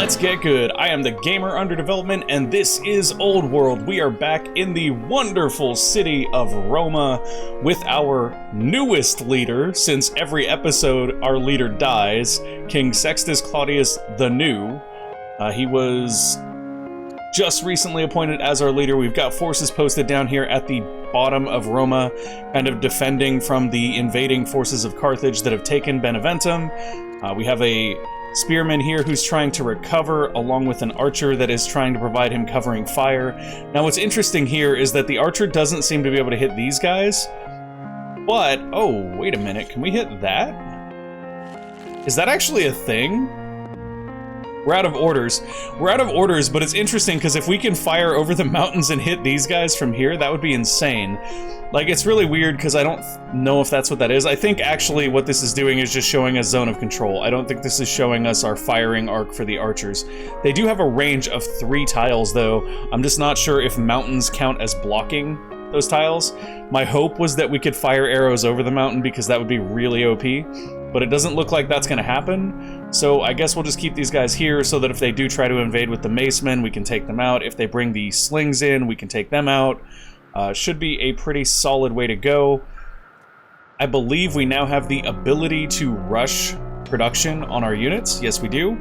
Let's get good. I am the Gamer Under Development, and this is Old World. We are back in the wonderful city of Roma with our newest leader, since every episode our leader dies, King Sextus Claudius the New. He was just recently appointed as our leader. We've got forces posted down here at the bottom of Roma, kind of defending from the invading forces of Carthage that have taken Beneventum. We have a spearman here who's trying to recover, along with an archer that is trying to provide him covering fire. Now what's interesting here is that the archer doesn't seem to be able to hit these guys, but, oh, wait a minute, can we hit that? Is that actually a thing? We're out of orders. We're out of orders, but it's interesting because if we can fire over the mountains and hit these guys from here, that would be insane. Like, it's really weird because I don't know if that's what that is. I think actually what this is doing is just showing us zone of control. I don't think this is showing us our firing arc for the archers. They do have a range of 3 tiles though. I'm just not sure if mountains count as blocking those tiles. My hope was that we could fire arrows over the mountain because that would be really OP, but it doesn't look like that's going to happen. So I guess we'll just keep these guys here so that if they do try to invade with the macemen, we can take them out. If they bring the slings in, we can take them out. Should be a pretty solid way to go. I believe we now have the ability to rush production on our units. Yes, we do.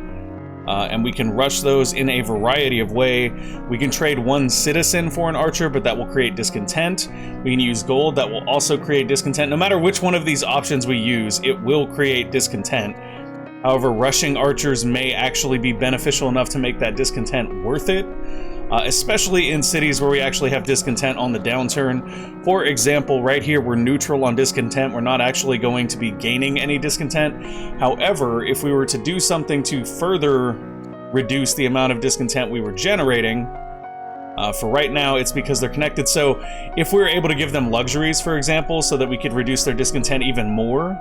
And we can rush those in a variety of ways. We can trade 1 citizen for an archer, but that will create discontent. We can use gold, that will also create discontent. No matter which one of these options we use, it will create discontent. However, rushing archers may actually be beneficial enough to make that discontent worth it, especially in cities where we actually have discontent on the downturn. For example, right here, we're neutral on discontent. We're not actually going to be gaining any discontent. However, if we were to do something to further reduce the amount of discontent we were generating, for right now, it's because they're connected. So if we were able to give them luxuries, for example, so that we could reduce their discontent even more,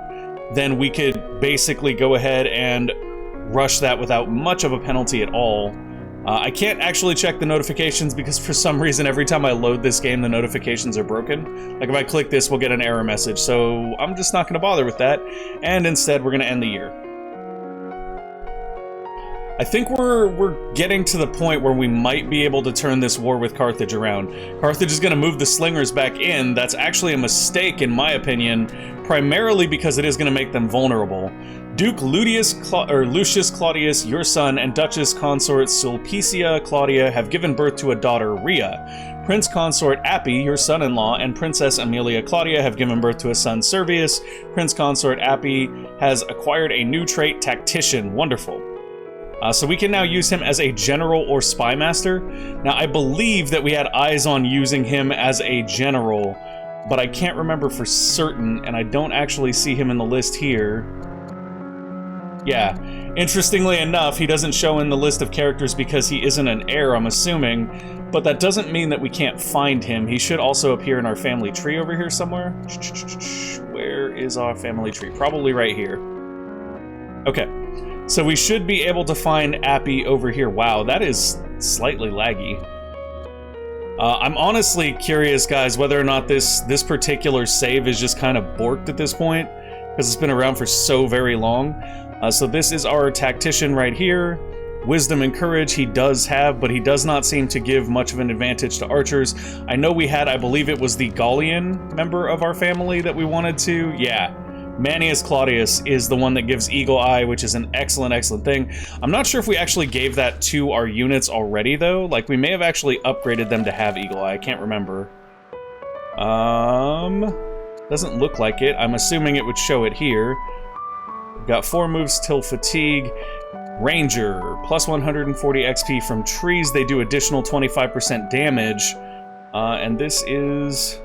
then we could basically go ahead and rush that without much of a penalty at all. I can't actually check the notifications because for some reason every time I load this game the notifications are broken. Like if I click this, we'll get an error message, so I'm just not going to bother with that, and instead we're going to end the year. I think we're getting to the point where we might be able to turn this war with Carthage around. Carthage is going to move the slingers back in. That's actually a mistake in my opinion, primarily because it is going to make them vulnerable. Duke Lucius Claudius, your son, and Duchess Consort Sulpicia Claudia have given birth to a daughter, Rhea. Prince Consort Appy, your son-in-law, and Princess Amelia Claudia have given birth to a son, Servius. Prince Consort Appy has acquired a new trait, Tactician. Wonderful. So we can now use him as a general or spy master. Now, I believe that we had eyes on using him as a general, but I can't remember for certain, and I don't actually see him in the list here. Yeah, interestingly enough, he doesn't show in the list of characters because he isn't an heir, I'm assuming, but that doesn't mean that we can't find him. He should also appear in our family tree over here somewhere. Where is our family tree? Probably right here. Okay, so we should be able to find Appy over here. Wow, that is slightly laggy. I'm honestly curious, guys, whether or not this particular save is just kind of borked at this point, because it's been around for so very long. So this is our tactician right here. Wisdom and courage he does have, but he does not seem to give much of an advantage to archers. I know we had, I believe it was the Gallian member of our family that we wanted to. Yeah, Manius Claudius is the one that gives Eagle Eye, which is an excellent, excellent thing. I'm not sure if we actually gave that to our units already, though. Like, we may have actually upgraded them to have Eagle Eye. I can't remember. Doesn't look like it. I'm assuming it would show it here. We've got 4 moves till fatigue. Ranger, plus 140 XP from trees. They do additional 25% damage. And this is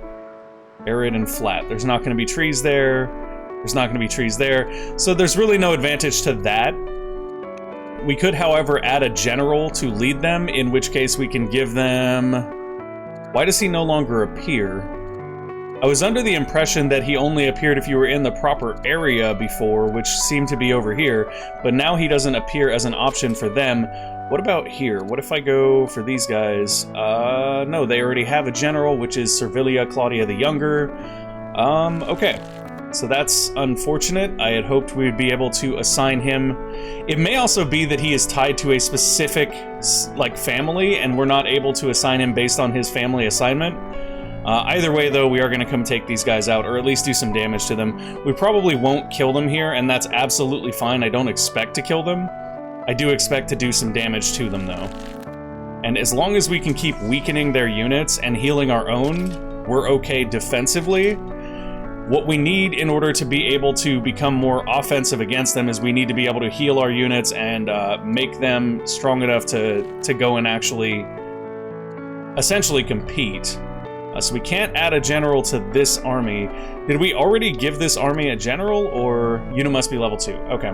arid and flat. There's not going to be trees there. There's not going to be trees there. So there's really no advantage to that. We could, however, add a general to lead them, in which case we can give them... Why does he no longer appear? I was under the impression that he only appeared if you were in the proper area before, which seemed to be over here, but now he doesn't appear as an option for them. What about here? What if I go for these guys? No, they already have a general, which is Servilia Claudia the Younger. Okay. So that's unfortunate. I had hoped we would be able to assign him. It may also be that he is tied to a specific, like, family, and we're not able to assign him based on his family assignment. Either way, though, we are going to come take these guys out, or at least do some damage to them. We probably won't kill them here, and that's absolutely fine. I don't expect to kill them. I do expect to do some damage to them, though. And as long as we can keep weakening their units and healing our own, we're okay defensively. What we need in order to be able to become more offensive against them is we need to be able to heal our units and make them strong enough to go and actually essentially compete. So we can't add a general to this army. Did we already give this army a general, or unit must be level 2? Okay.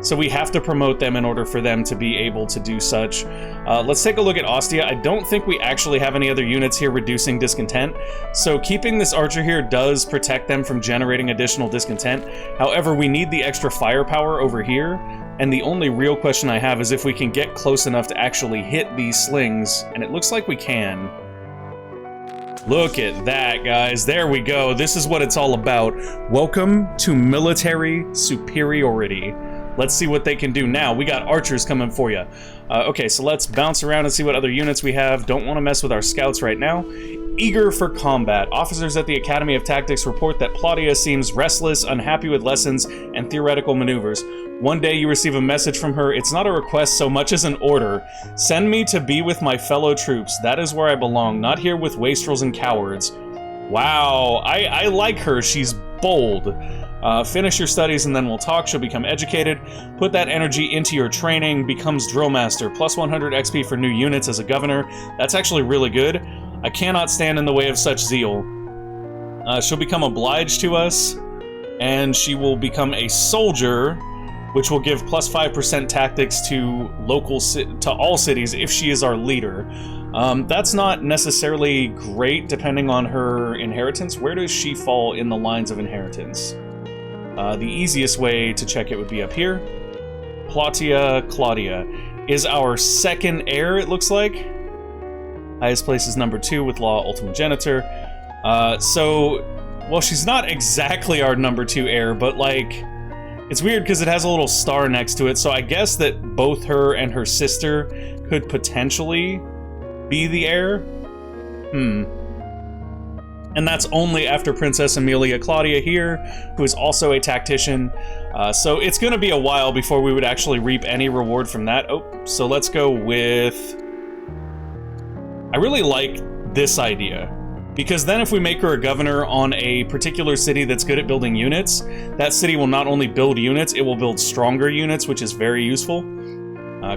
So we have to promote them in order for them to be able to do such. Let's take a look at Ostia. I don't think we actually have any other units here reducing discontent. So keeping this archer here does protect them from generating additional discontent. However, we need the extra firepower over here. And the only real question I have is if we can get close enough to actually hit these slings. And it looks like we can. Look at that, guys. There we go. This is what it's all about. Welcome to military superiority. Let's see what they can do now. We got archers coming for you. Okay, so let's bounce around and see what other units we have. Don't want to mess with our scouts right now. Eager for combat. Officers at the Academy of Tactics report that Plautia seems restless, unhappy with lessons, and theoretical maneuvers. One day you receive a message from her. It's not a request so much as an order. Send me to be with my fellow troops. That is where I belong, not here with wastrels and cowards. Wow, I like her. She's bold. Finish your studies and then we'll talk. She'll become educated. Put that energy into your training. Becomes drill master. Plus 100 XP for new units as a governor. That's actually really good. I cannot stand in the way of such zeal. She'll become obliged to us. And she will become a soldier, which will give plus 5% tactics to to all cities if she is our leader. That's not necessarily great depending on her inheritance. Where does she fall in the lines of inheritance? The easiest way to check it would be up here. Plautia Claudia is our second heir, it looks like. Highest place is number 2 with Law Ultimogenitor. Well, she's not exactly our number 2 heir, but like, it's weird because it has a little star next to it, so I guess that both her and her sister could potentially be the heir. And that's only after Princess Amelia Claudia here, who is also a tactician. So it's going to be a while before we would actually reap any reward from that. Oh, so let's go with... I really like this idea. Because then if we make her a governor on a particular city that's good at building units, that city will not only build units, it will build stronger units, which is very useful.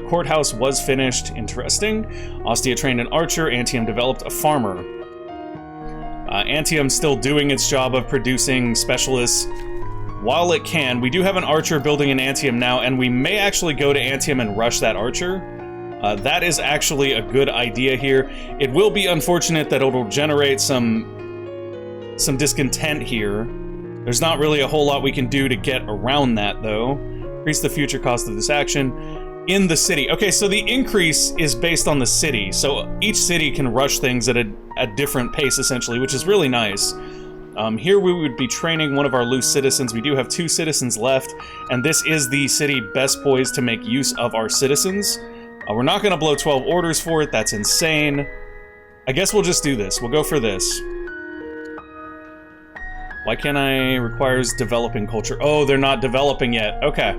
Courthouse was finished. Interesting. Ostia trained an archer. Antium developed a farmer. Antium's still doing its job of producing specialists while it can. We do have an archer building an Antium now, and we may actually go to Antium and rush that archer. That is actually a good idea here. It will be unfortunate that it'll generate some discontent here. There's not really a whole lot we can do to get around that, though. Increase the future cost of this action in the city. Okay, so the increase is based on the city. So each city can rush things at a different pace, essentially, which is really nice. Here we would be training one of our loose citizens. We do have 2 citizens left, and this is the city best poised to make use of our citizens. We're not going to blow 12 orders for it. That's insane. I guess we'll just do this. We'll go for this. Why can't I? Requires developing culture. Oh, they're not developing yet. Okay.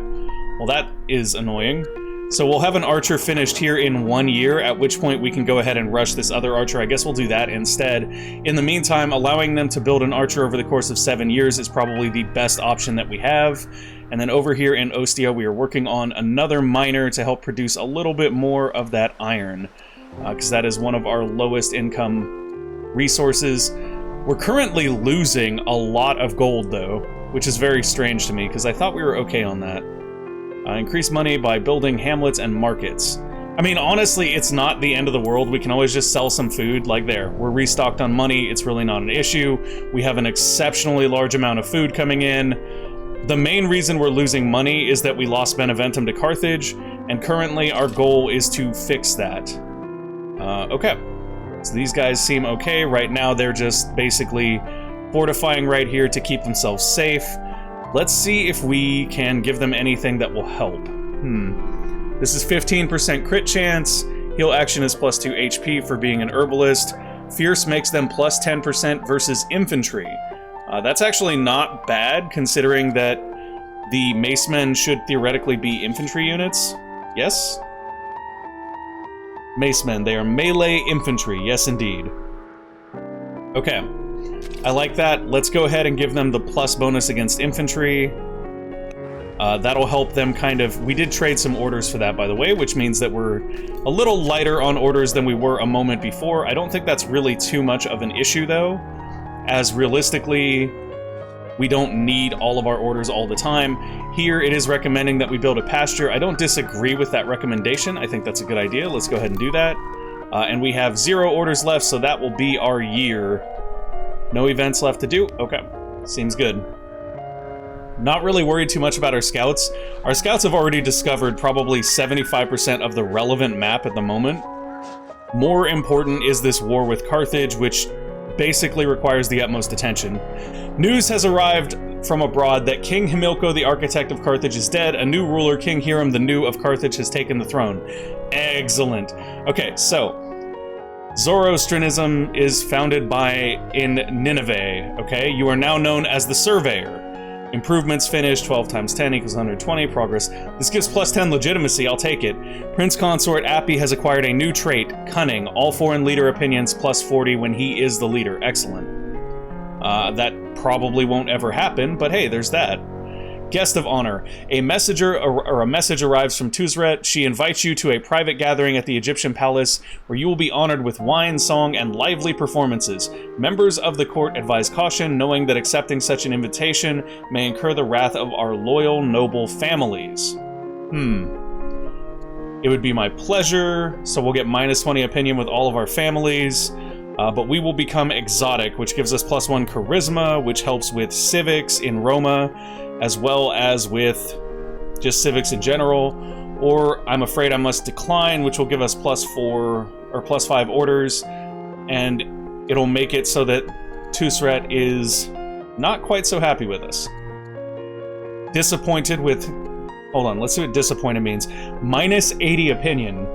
Well, that is annoying. So we'll have an archer finished here in 1 year, at which point we can go ahead and rush this other archer. I guess we'll do that instead. In the meantime, allowing them to build an archer over the course of 7 years is probably the best option that we have. And then over here in Ostia, we are working on another miner to help produce a little bit more of that iron, because that is one of our lowest income resources. We're currently losing a lot of gold, though, which is very strange to me, because I thought we were okay on that. Increase money by building hamlets and markets. I mean, honestly, it's not the end of the world. We can always just sell some food. Like there, we're restocked on money. It's really not an issue. We have an exceptionally large amount of food coming in. The main reason we're losing money is that we lost Beneventum to Carthage, and currently our goal is to fix that. Okay. So these guys seem okay. Right now, they're just basically fortifying right here to keep themselves safe. Let's see if we can give them anything that will help. This is 15% crit chance. Heal action is plus 2 HP for being an herbalist. Fierce makes them plus 10% versus infantry. That's actually not bad, considering that the macemen should theoretically be infantry units. Yes? Macemen, they are melee infantry. Yes, indeed. Okay. I like that. Let's go ahead and give them the plus bonus against infantry. That'll help them kind of... We did trade some orders for that, by the way, which means that we're a little lighter on orders than we were a moment before. I don't think that's really too much of an issue, though, as realistically, we don't need all of our orders all the time. Here, it is recommending that we build a pasture. I don't disagree with that recommendation. I think that's a good idea. Let's go ahead and do that. And we have 0 orders left, so that will be our year. No events left to do? Okay. Seems good. Not really worried too much about our scouts. Our scouts have already discovered probably 75% of the relevant map at the moment. More important is this war with Carthage, which basically requires the utmost attention. News has arrived from abroad that King Himilco, the architect of Carthage, is dead. A new ruler, King Hiram the New of Carthage, has taken the throne. Excellent. Okay, so Zoroastrianism is founded in Nineveh, okay? You are now known as the Surveyor. Improvements finished, 12 times 10 equals 120, progress. This gives plus 10 legitimacy, I'll take it. Prince Consort Appy has acquired a new trait, Cunning. All foreign leader opinions plus 40 when he is the leader. Excellent. That probably won't ever happen, but hey, there's that. Guest of honor. A messenger or a message arrives from Tuzret. She invites you to a private gathering at the Egyptian palace where you will be honored with wine, song, and lively performances. Members of the court advise caution, knowing that accepting such an invitation may incur the wrath of our loyal, noble families. It would be my pleasure, so we'll get minus 20 opinion with all of our families. But we will become exotic, which gives us plus 1 charisma, which helps with civics in Roma, as well as with just civics in general. Or I'm afraid I must decline, which will give us plus 4 or plus 5 orders, and it'll make it so that Tusret is not quite so happy with us. Disappointed with... Hold on, let's see what disappointed means. Minus 80 opinion.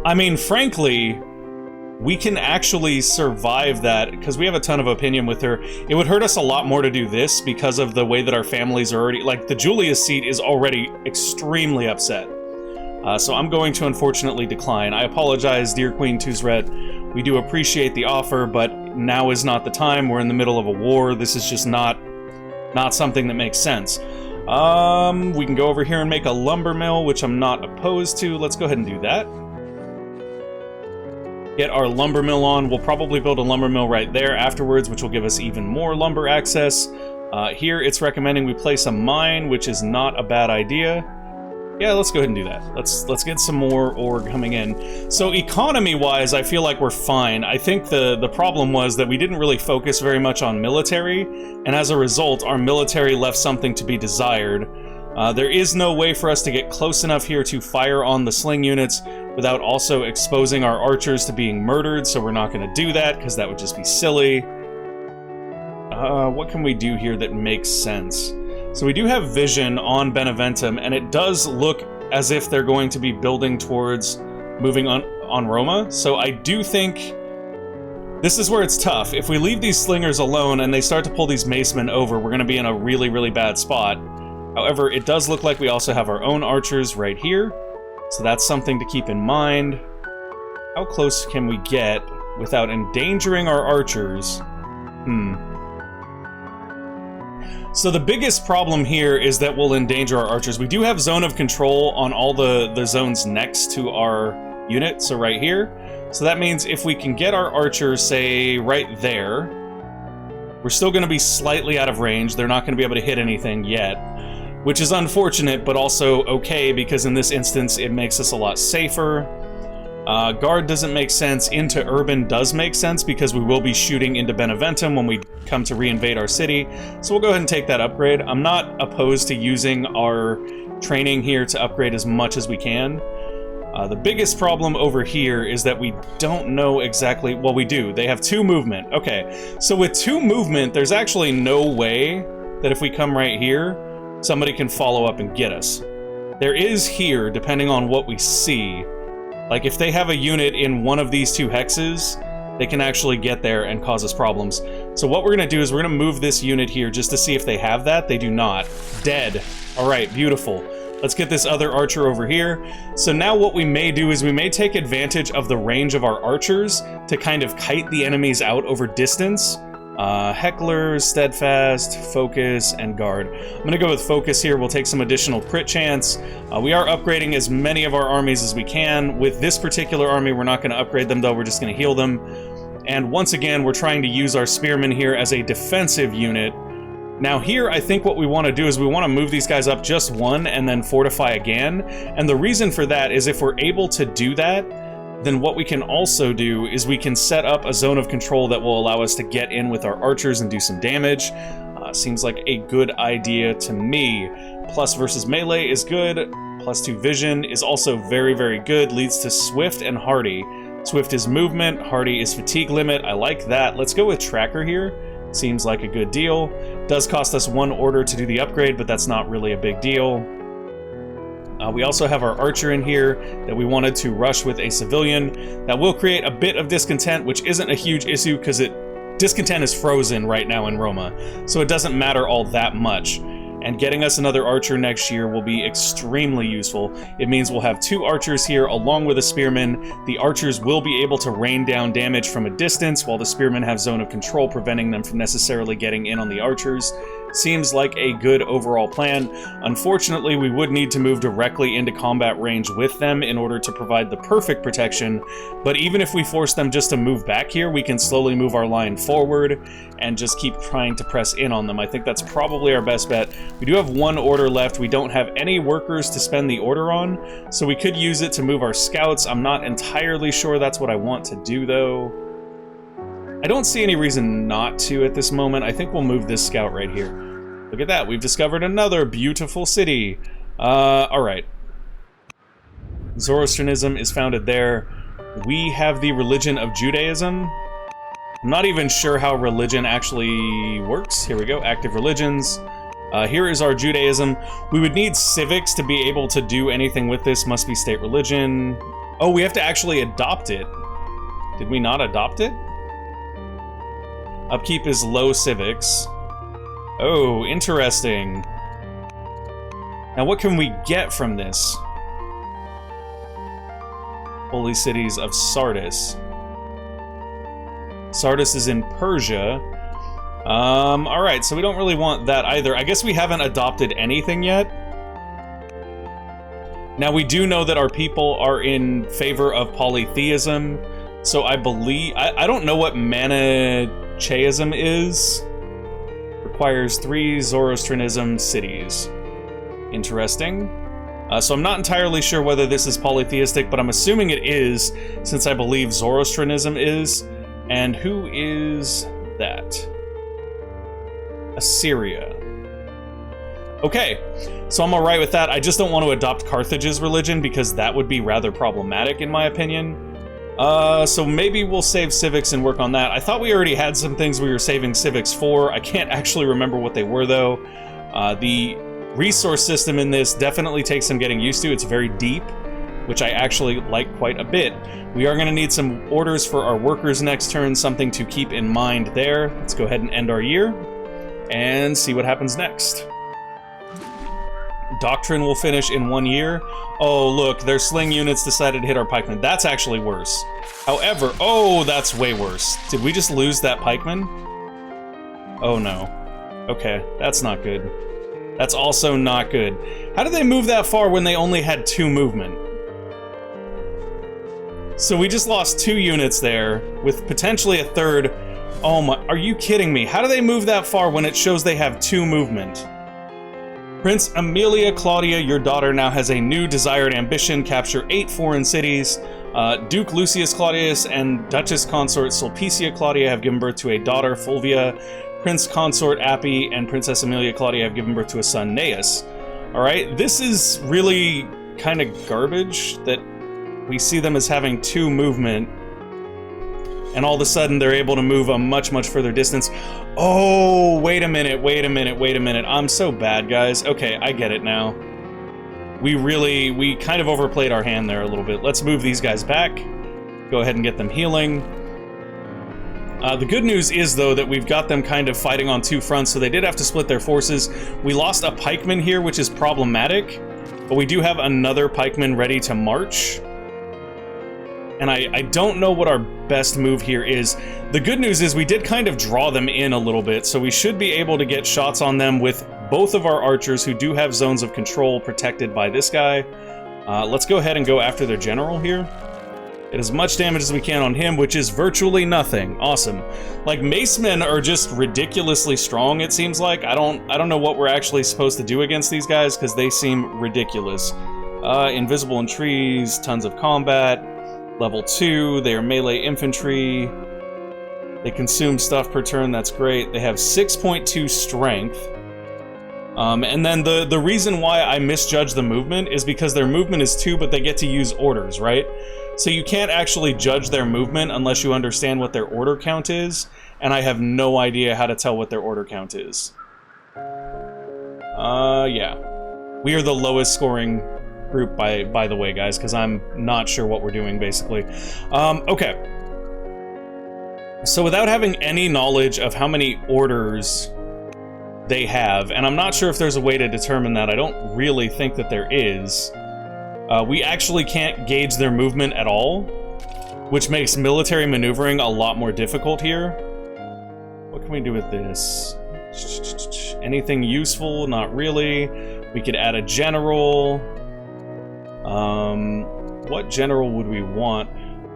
I mean, frankly, we can actually survive that because we have a ton of opinion with her. It would hurt us a lot more to do this because of the way that our families are already... Like, the Julius seat is already extremely upset. So I'm going to unfortunately decline. I apologize, dear Queen Tuzret. We do appreciate the offer, but now is not the time. We're in the middle of a war. This is just not something that makes sense. We can go over here and make a lumber mill, which I'm not opposed to. Let's go ahead and do that. Get our lumber mill on. We'll probably build a lumber mill right there afterwards, which will give us even more lumber access. Here, it's recommending we place a mine, which is not a bad idea. Yeah, let's go ahead and do that. Let's get some more ore coming in. So economy-wise, I feel like we're fine. I think the problem was that we didn't really focus very much on military, and as a result, our military left something to be desired. There is no way for us to get close enough here to fire on the sling units without also exposing our archers to being murdered, so we're not going to do that, because that would just be silly. What can we do here that makes sense? So we do have vision on Beneventum, and it does look as if they're going to be building towards moving on Roma, so I do think this is where it's tough. If we leave these slingers alone and they start to pull these macemen over, we're going to be in a really, really bad spot. However, it does look like we also have our own archers right here, so that's something to keep in mind. How close can we get without endangering our archers? So the biggest problem here is that we'll endanger our archers. We do have zone of control on all the zones next to our unit, so right here. So that means if we can get our archers, say, right there, we're still going to be slightly out of range. They're not going to be able to hit anything yet, which is unfortunate, but also okay, because in this instance, it makes us a lot safer. Guard doesn't make sense. Into Urban does make sense, because we will be shooting into Beneventum when we come to reinvade our city. So we'll go ahead and take that upgrade. I'm not opposed to using our training here to upgrade as much as we can. The biggest problem over here is that we don't know exactly... Well, we do. They have 2 movement. Okay, so with 2 movement, there's actually no way that if we come right here, somebody can follow up and get us. There is here, depending on what we see. Like, if they have a unit in one of these 2 hexes, they can actually get there and cause us problems. So what we're going to do is we're going to move this unit here just to see if they have that. They do not. Dead. All right, beautiful. Let's get this other archer over here. So now what we may do is we may take advantage of the range of our archers to kind of kite the enemies out over distance. Heckler, Steadfast, Focus, and Guard. I'm going to go with Focus here. We'll take some additional crit chance. We are upgrading as many of our armies as we can. With this particular army, we're not going to upgrade them, though. We're just going to heal them. And once again, we're trying to use our Spearmen here as a defensive unit. Now here, I think what we want to do is we want to move these guys up just 1 and then fortify again. And the reason for that is if we're able to do that, then what we can also do is we can set up a zone of control that will allow us to get in with our archers and do some damage. Seems like a good idea to me. Plus versus melee is good. +2 vision is also very, very good. Leads to swift and hardy. Swift is movement, hardy is fatigue limit. I like that. Let's go with tracker here. Seems like a good deal. Does cost us 1 order to do the upgrade, but that's not really a big deal. We also have our archer in here that we wanted to rush with a civilian. That will create a bit of discontent, which isn't a huge issue because discontent is frozen right now in Roma, so it doesn't matter all that much. And getting us another archer next year will be extremely useful. It means we'll have 2 archers here along with a spearman. The archers will be able to rain down damage from a distance, while the spearmen have zone of control, preventing them from necessarily getting in on the archers. Seems like a good overall plan. Unfortunately, we would need to move directly into combat range with them in order to provide the perfect protection, but even if we force them just to move back here, we can slowly move our line forward and just keep trying to press in on them. I think that's probably our best bet. We do have 1 order left. We don't have any workers to spend the order on, so we could use it to move our scouts. I'm not entirely sure that's what I want to do, though. I don't see any reason not to at this moment. I think we'll move this scout right here. Look at that, we've discovered another beautiful city. Alright. Zoroastrianism is founded there. We have the religion of Judaism. I'm not even sure how religion actually works. Here we go, active religions. Here is our Judaism. We would need civics to be able to do anything with this. Must be state religion. Oh, we have to actually adopt it. Did we not adopt it? Upkeep is low civics. Oh, interesting. Now what can we get from this? Holy cities of Sardis. Sardis is in Persia. Alright, so we don't really want that either. I guess we haven't adopted anything yet. Now we do know that our people are in favor of polytheism, so I believe... I don't know what Manichaeism is. Requires 3 Zoroastrianism cities. Interesting. So I'm not entirely sure whether this is polytheistic, but I'm assuming it is, since I believe Zoroastrianism is. And who is that? Assyria. Okay, so I'm alright with that. I just don't want to adopt Carthage's religion because that would be rather problematic in my opinion. So maybe we'll save civics and work on that. I thought we already had some things we were saving civics for. I can't actually remember what they were though. The resource system in this definitely takes some getting used to. It's very deep, which I actually like quite a bit. We are going to need some orders for our workers next turn, something to keep in mind there. Let's go ahead and end our year and see what happens next. Doctrine will finish in 1 year. Oh, look, their sling units decided to hit our pikemen. That's actually worse. However, oh, that's way worse. Did we just lose that pikeman? Oh, no. Okay, that's not good. That's also not good. How did they move that far when they only had 2 movement? So we just lost 2 units there, with potentially a third. Oh my, are you kidding me? How do they move that far when it shows they have 2 movement? Prince Amelia Claudia, your daughter, now has a new desired ambition: capture 8 foreign cities. Duke Lucius Claudius and Duchess Consort Sulpicia Claudia have given birth to a daughter, Fulvia. Prince Consort Appy and Princess Amelia Claudia have given birth to a son, Gnaeus. Alright, this is really kind of garbage that we see them as having 2 movement, and all of a sudden they're able to move a much, much further distance. Oh, wait a minute, wait a minute, wait a minute. I'm so bad, guys. Okay, I get it now. We kind of overplayed our hand there a little bit. Let's move these guys back. Go ahead and get them healing. The good news is, though, that we've got them kind of fighting on 2 fronts, so they did have to split their forces. We lost a pikeman here, which is problematic, but we do have another pikeman ready to march. And I don't know what our best move here is. The good news is we did kind of draw them in a little bit, so we should be able to get shots on them with both of our archers who do have zones of control protected by this guy. Let's go ahead and go after their general here. Get as much damage as we can on him, which is virtually nothing. Awesome. Like, macemen are just ridiculously strong, it seems like. I don't know what we're actually supposed to do against these guys, because they seem ridiculous. Invisible in trees, tons of combat. Level 2, they are melee infantry. They consume stuff per turn, that's great. They have 6.2 strength. And then the reason why I misjudge the movement is because their movement is 2, but they get to use orders, right? So you can't actually judge their movement unless you understand what their order count is, and I have no idea how to tell what their order count is. Yeah. We are the lowest scoring group, by the way, guys, because I'm not sure what we're doing, basically. Okay. So without having any knowledge of how many orders they have, and I'm not sure if there's a way to determine that, I don't really think that there is, we actually can't gauge their movement at all, which makes military maneuvering a lot more difficult here. What can we do with this? Anything useful? Not really. We could add a general. What general would we want?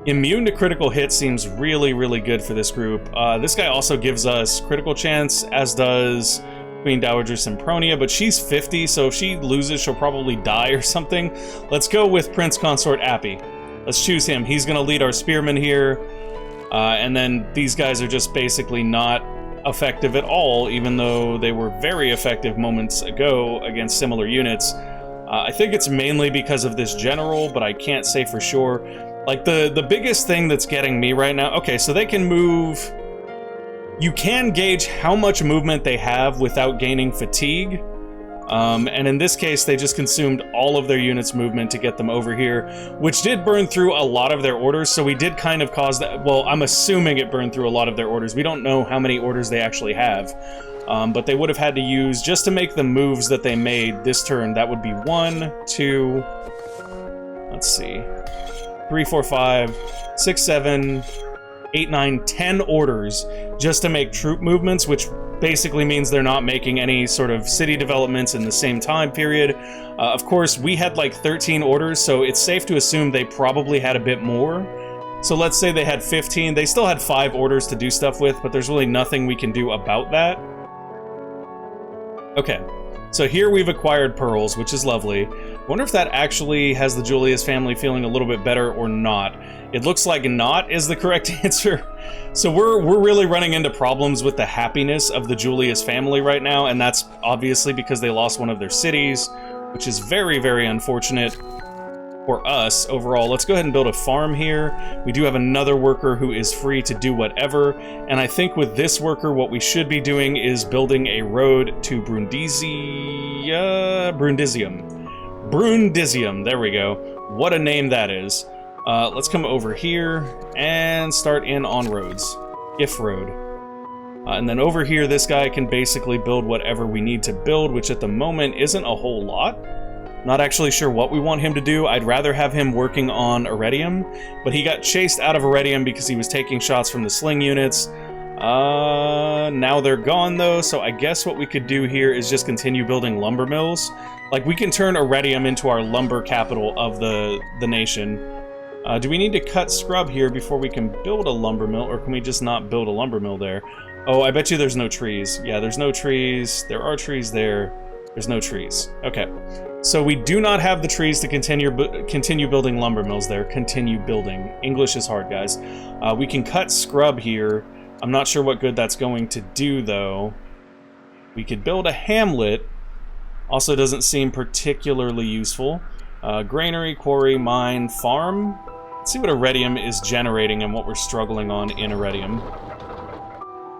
Immune to critical hit seems really, really good for this group. This guy also gives us critical chance, as does Queen Dowager Sempronia, but she's 50, so if she loses, she'll probably die or something. Let's go with Prince Consort Appy. Let's choose him. He's gonna lead our spearmen here, and then these guys are just basically not effective at all, even though they were very effective moments ago against similar units. I think it's mainly because of this general, but I can't say for sure. Like, the biggest thing that's getting me right now... Okay, so they can move... You can gauge how much movement they have without gaining fatigue. And in this case, they just consumed all of their units' movement to get them over here, which did burn through a lot of their orders, so we did kind of cause that... Well, I'm assuming it burned through a lot of their orders. We don't know how many orders they actually have. But they would have had to use, just to make the moves that they made this turn, that would be 1, 2... Let's see... 3, 4, 5, 6, 7, 8, 9, 10 orders just to make troop movements, which basically means they're not making any sort of city developments in the same time period. Of course, we had like 13 orders, so it's safe to assume they probably had a bit more. So let's say they had 15. They still had 5 orders to do stuff with, but there's really nothing we can do about that. Okay. So here we've acquired pearls, which is lovely. I wonder if that actually has the Julius family feeling a little bit better or not. It looks like not is the correct answer. So we're really running into problems with the happiness of the Julius family right now, and that's obviously because they lost one of their cities, which is very, very unfortunate for us overall. Let's go ahead and build a farm here. We do have another worker who is free to do whatever, and I think with this worker what we should be doing is building a road to Brundisium, there we go. What a name that is. Let's come over here and start in on roads. If road. And then over here this guy can basically build whatever we need to build, which at the moment isn't a whole lot. Not actually sure what we want him to do. I'd rather have him working on Iridium, but he got chased out of Iridium because he was taking shots from the sling units. Now they're gone though, so I guess what we could do here is just continue building lumber mills. Like, we can turn Iridium into our lumber capital of the nation. Do we need to cut scrub here before we can build a lumber mill, or can we just not build a lumber mill there? Oh, I bet you there's no trees. Yeah, there's no trees. There are trees there. There's no trees. Okay. So we do not have the trees to continue building lumber mills there. Continue building. English is hard, guys. We can cut scrub here. I'm not sure what good that's going to do, though. We could build a hamlet. Also doesn't seem particularly useful. Granary, quarry, mine, farm. Let's see what Iridium is generating and what we're struggling on in Iridium.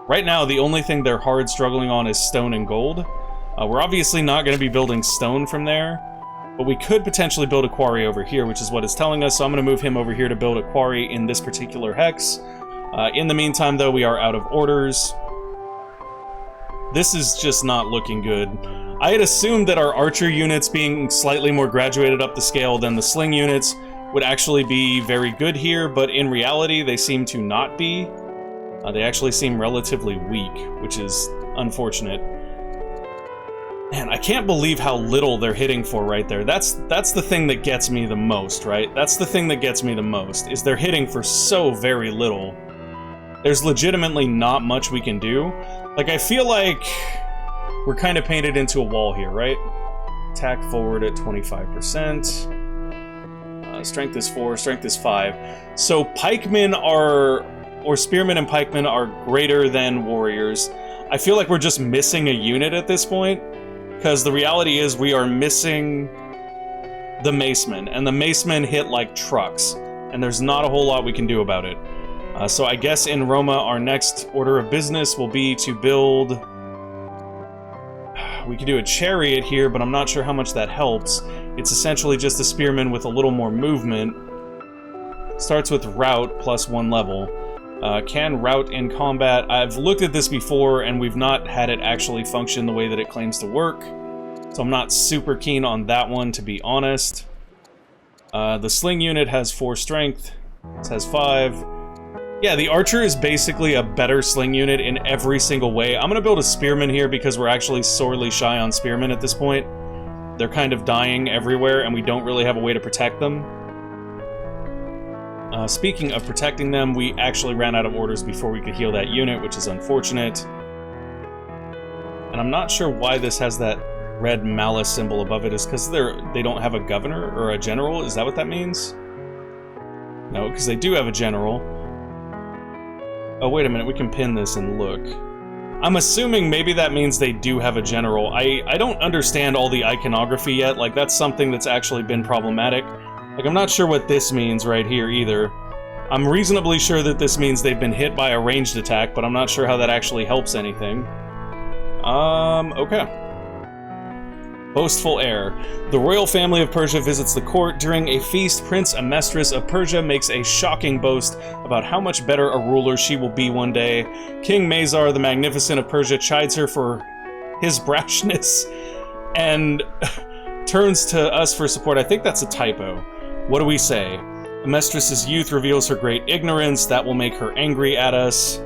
Right now, the only thing they're hard struggling on is stone and gold. We're obviously not going to be building stone from there, but we could potentially build a quarry over here, which is what it's telling us, so I'm going to move him over here to build a quarry in this particular hex. In the meantime, though, we are out of orders. This is just not looking good. I had assumed that our archer units being slightly more graduated up the scale than the sling units would actually be very good here, but in reality, they seem to not be. They actually seem relatively weak, which is unfortunate. Man, I can't believe how little they're hitting for right there. That's the thing that gets me the most, right? That's the thing that gets me the most, is they're hitting for so very little. There's legitimately not much we can do. Like, I feel like we're kind of painted into a wall here, right? Attack forward at 25%. Strength is 4, strength is 5. So pikemen are... or spearmen and pikemen are greater than warriors. I feel like we're just missing a unit at this point, because the reality is we are missing the macemen, and the macemen hit like trucks, and there's not a whole lot we can do about it. So I guess in Roma, our next order of business will be to build... We could do a chariot here, but I'm not sure how much that helps. It's essentially just a spearman with a little more movement. Starts with route plus 1 level. Can route in combat. I've looked at this before, and we've not had it actually function the way that it claims to work. So I'm not super keen on that one, to be honest. The sling unit has 4 strength. This has 5. Yeah, the archer is basically a better sling unit in every single way. I'm gonna build a spearman here because we're actually sorely shy on spearmen at this point. They're kind of dying everywhere, and we don't really have a way to protect them. Speaking of protecting them, we actually ran out of orders before we could heal that unit, which is unfortunate. And I'm not sure why this has that red malice symbol above it. Is because they don't have a governor or a general? Is that what that means? No, because they do have a general. Oh, wait a minute, we can pin this and look. I'm assuming maybe that means they do have a general. I don't understand all the iconography yet. Like, that's something that's actually been problematic. Like, I'm not sure what this means right here either. I'm reasonably sure that this means they've been hit by a ranged attack, but I'm not sure how that actually helps anything. Okay. Boastful heir. The royal family of Persia visits the court. During a feast, Prince Amestris of Persia makes a shocking boast about how much better a ruler she will be one day. King Mazar the Magnificent of Persia chides her for his brashness and turns to us for support. I think that's a typo. What do we say? Amestris' youth reveals her great ignorance. That will make her angry at us.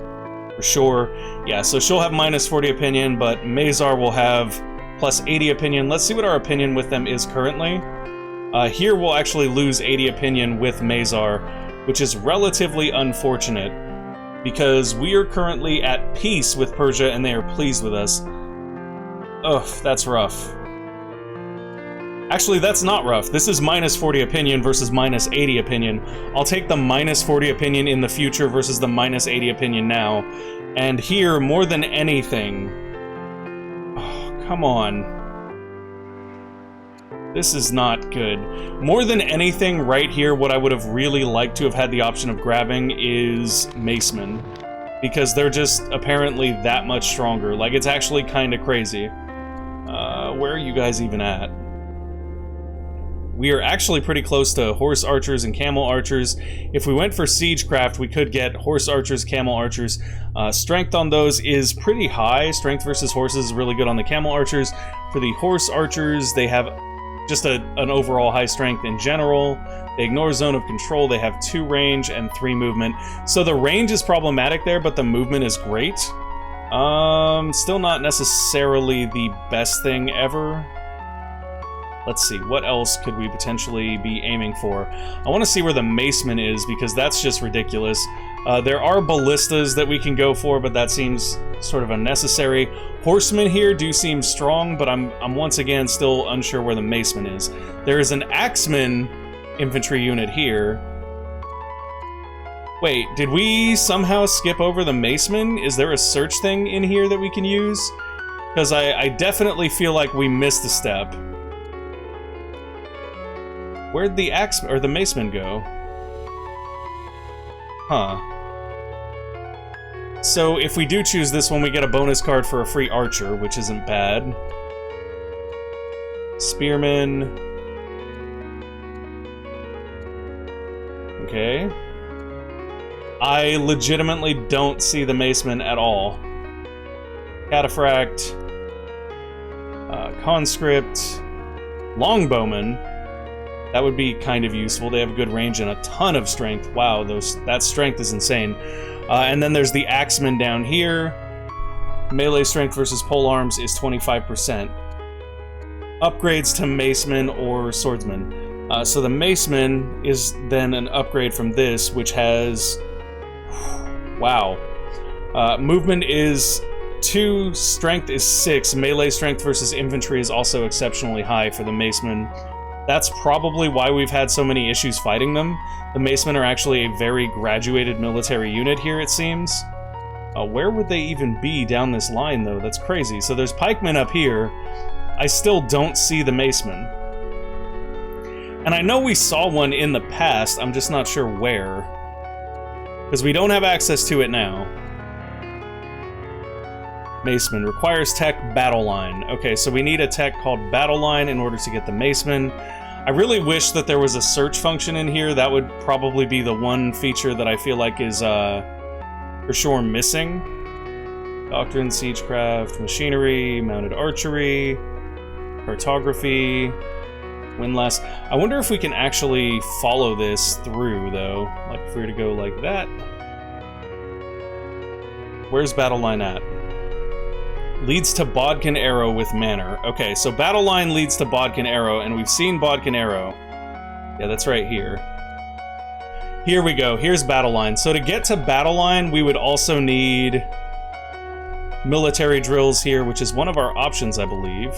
For sure. Yeah, so she'll have minus 40 opinion, but Mazar will have plus 80 opinion. Let's see what our opinion with them is currently. Here we'll actually lose 80 opinion with Mazar, which is relatively unfortunate, because we are currently at peace with Persia and they are pleased with us. Ugh, that's rough. Actually, that's not rough. This is minus 40 opinion versus minus 80 opinion. I'll take the minus 40 opinion in the future versus the minus 80 opinion now. And here, more than anything... Oh, come on. This is not good. More than anything, right here, what I would have really liked to have had the option of grabbing is Macemen. Because they're just apparently that much stronger. Like, it's actually kind of crazy. Where are you guys even at? We are actually pretty close to horse archers and camel archers. If we went for siegecraft, we could get horse archers, camel archers. Strength on those is pretty high. Strength versus horses is really good on the camel archers. For the horse archers, they have just an overall high strength in general. They ignore zone of control. They have 2 range and 3 movement. So the range is problematic there, but the movement is great. Still not necessarily the best thing ever. Let's see, what else could we potentially be aiming for? I want to see where the Maceman is, because that's just ridiculous. There are ballistas that we can go for, but that seems sort of unnecessary. Horsemen here do seem strong, but I'm once again still unsure where the Maceman is. There is an Axeman infantry unit here. Wait, did we somehow skip over the Maceman? Is there a search thing in here that we can use? Because I definitely feel like we missed a step. Where'd the axe or the maceman go? Huh. So if we do choose this one, we get a bonus card for a free archer, which isn't bad. Spearman. Okay. I legitimately don't see the maceman at all. Cataphract. Conscript. Longbowman. That would be kind of useful. They have good range and a ton of strength. Wow, that strength is insane. And then there's the Axeman down here. Melee strength versus polearms is 25%. Upgrades to Maceman or Swordsman. So the Maceman is then an upgrade from this, which has... Wow. Movement is 2, strength is 6. Melee strength versus infantry is also exceptionally high for the Maceman. That's probably why we've had so many issues fighting them. The Macemen are actually a very graduated military unit here, it seems. Where would they even be down this line, though? That's crazy. So there's pikemen up here. I still don't see the Macemen. And I know we saw one in the past, I'm just not sure where. Because we don't have access to it now. Maceman requires tech battle line. Okay, so we need a tech called battle line in order to get the Maceman. I really wish that there was a search function in here. That would probably be the one feature that I feel like is for sure missing. Doctrine, siegecraft, machinery, mounted archery, cartography, windlass. I wonder if we can actually follow this through, though. Like, if we were to go like that. Where's battle line at? Leads to Bodkin Arrow with Manor. Okay, so battle line leads to Bodkin Arrow, and we've seen Bodkin Arrow. Yeah, that's right here. Here we go. Here's battle line. So to get to battle line, we would also need military drills here, which is one of our options, I believe.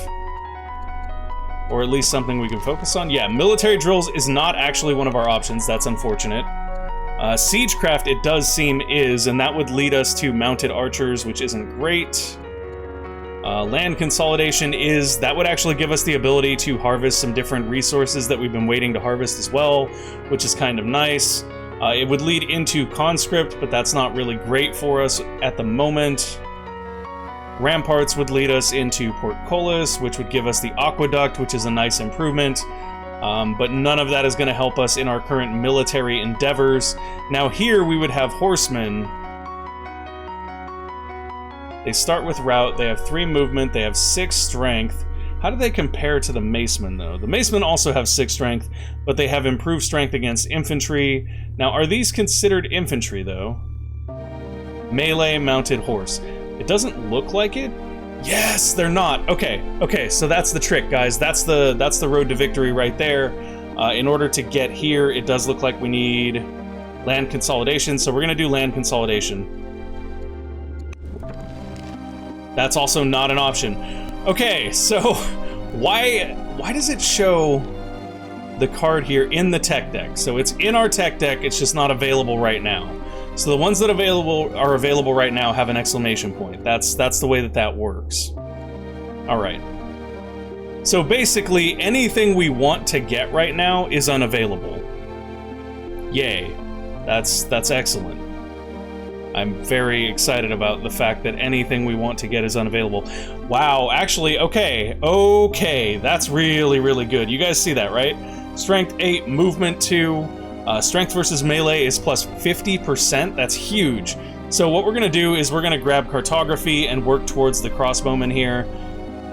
Or at least something we can focus on. Yeah, military drills is not actually one of our options. That's unfortunate. Siegecraft, it does seem, is, and that would lead us to mounted archers, which isn't great. Land consolidation is, that would actually give us the ability to harvest some different resources that we've been waiting to harvest as well, which is kind of nice. It would lead into conscript, but that's not really great for us at the moment. Ramparts would lead us into Portcullis, which would give us the aqueduct, which is a nice improvement. But none of that is going to help us in our current military endeavors. Now here we would have horsemen. They start with route, they have 3 movement, they have 6 strength. How do they compare to the Macemen, though? The Macemen also have 6 strength, but they have improved strength against infantry. Now, are these considered infantry, though? Melee mounted horse. It doesn't look like it. Yes, they're not. Okay, so that's the trick, guys. That's the road to victory right there. In order to get here, it does look like we need land consolidation, so we're gonna do land consolidation. That's also not an option. Okay, so why does it show the card here in the tech deck? So it's in our tech deck, it's just not available right now. So the ones that are available right now have an exclamation point. That's the way that works. All right. So basically, anything we want to get right now is unavailable. Yay. That's excellent. I'm very excited about the fact that anything we want to get is unavailable. Wow, actually, okay, that's really, really good. You guys see that, right? Strength 8, movement 2, strength versus melee is plus 50%. That's huge. So what we're gonna do is we're gonna grab cartography and work towards the crossbowman here.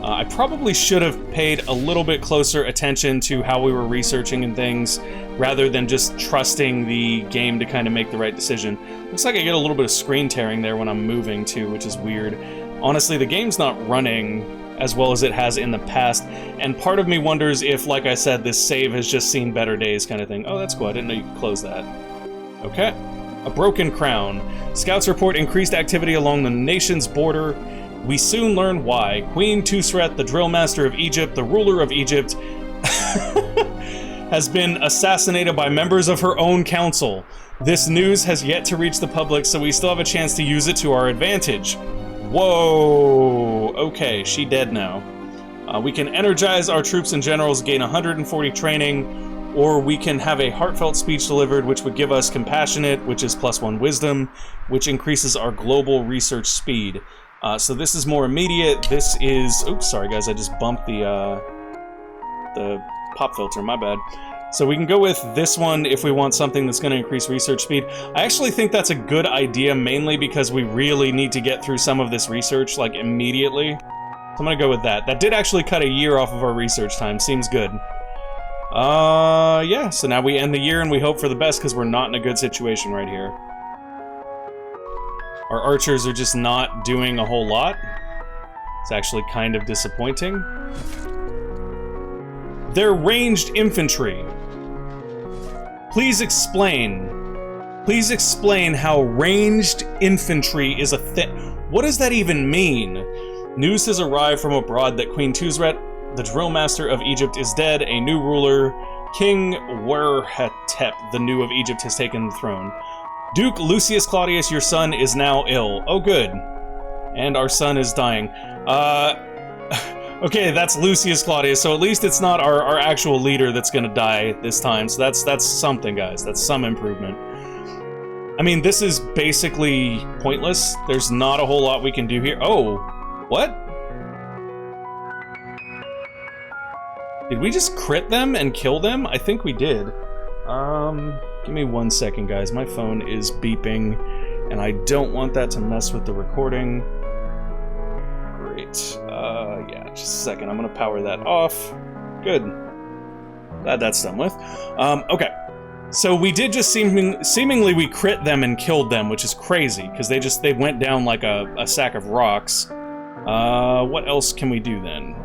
I probably should have paid a little bit closer attention to how we were researching and things, rather than just trusting the game to kind of make the right decision. Looks like I get a little bit of screen tearing there when I'm moving too, which is weird. Honestly, the game's not running as well as it has in the past, and part of me wonders if, like I said, this save has just seen better days kind of thing. Oh, that's cool, I didn't know you could close that. Okay. A broken crown. Scouts report increased activity along the nation's border. We soon learn why. Queen Tusret, the drill master of Egypt, the ruler of Egypt, has been assassinated by members of her own council. This news has yet to reach the public, so we still have a chance to use it to our advantage. Whoa! Okay, she dead now. We can energize our troops and generals, gain 140 training. or we can have a heartfelt speech delivered, which would give us compassionate, which is +1 wisdom, which increases our global research speed. So this is more immediate. This is... Oops, sorry guys, I just bumped the pop filter, my bad. So we can go with this one if we want something that's going to increase research speed. I actually think that's a good idea, mainly because we really need to get through some of this research, like, immediately. So I'm going to go with that. That did actually cut a year off of our research time. Seems good. Yeah, so now we end the year and we hope for the best because we're not in a good situation right here. Our archers are just not doing a whole lot. It's actually kind of disappointing. They're ranged infantry. Please explain. Please explain how ranged infantry is a thing. What does that even mean? News has arrived from abroad that Queen Tuzret, the drill master of Egypt, is dead. A new ruler, King Werhetep, the new of Egypt, has taken the throne. Duke Lucius Claudius, your son, is now ill. Oh, good. And our son is dying. Okay, that's Lucius Claudius, so at least it's not our actual leader that's gonna die this time. So that's something, guys. That's some improvement. I mean, this is basically pointless. There's not a whole lot we can do here. Oh, what? Did we just crit them and kill them? I think we did. Give me 1 second, guys. My phone is beeping, and I don't want that to mess with the recording. Great. Yeah, just a second. I'm gonna power that off. Good. Glad that's done with. Okay. So we did just seemingly we crit them and killed them, which is crazy, because they went down like a sack of rocks. What else can we do then?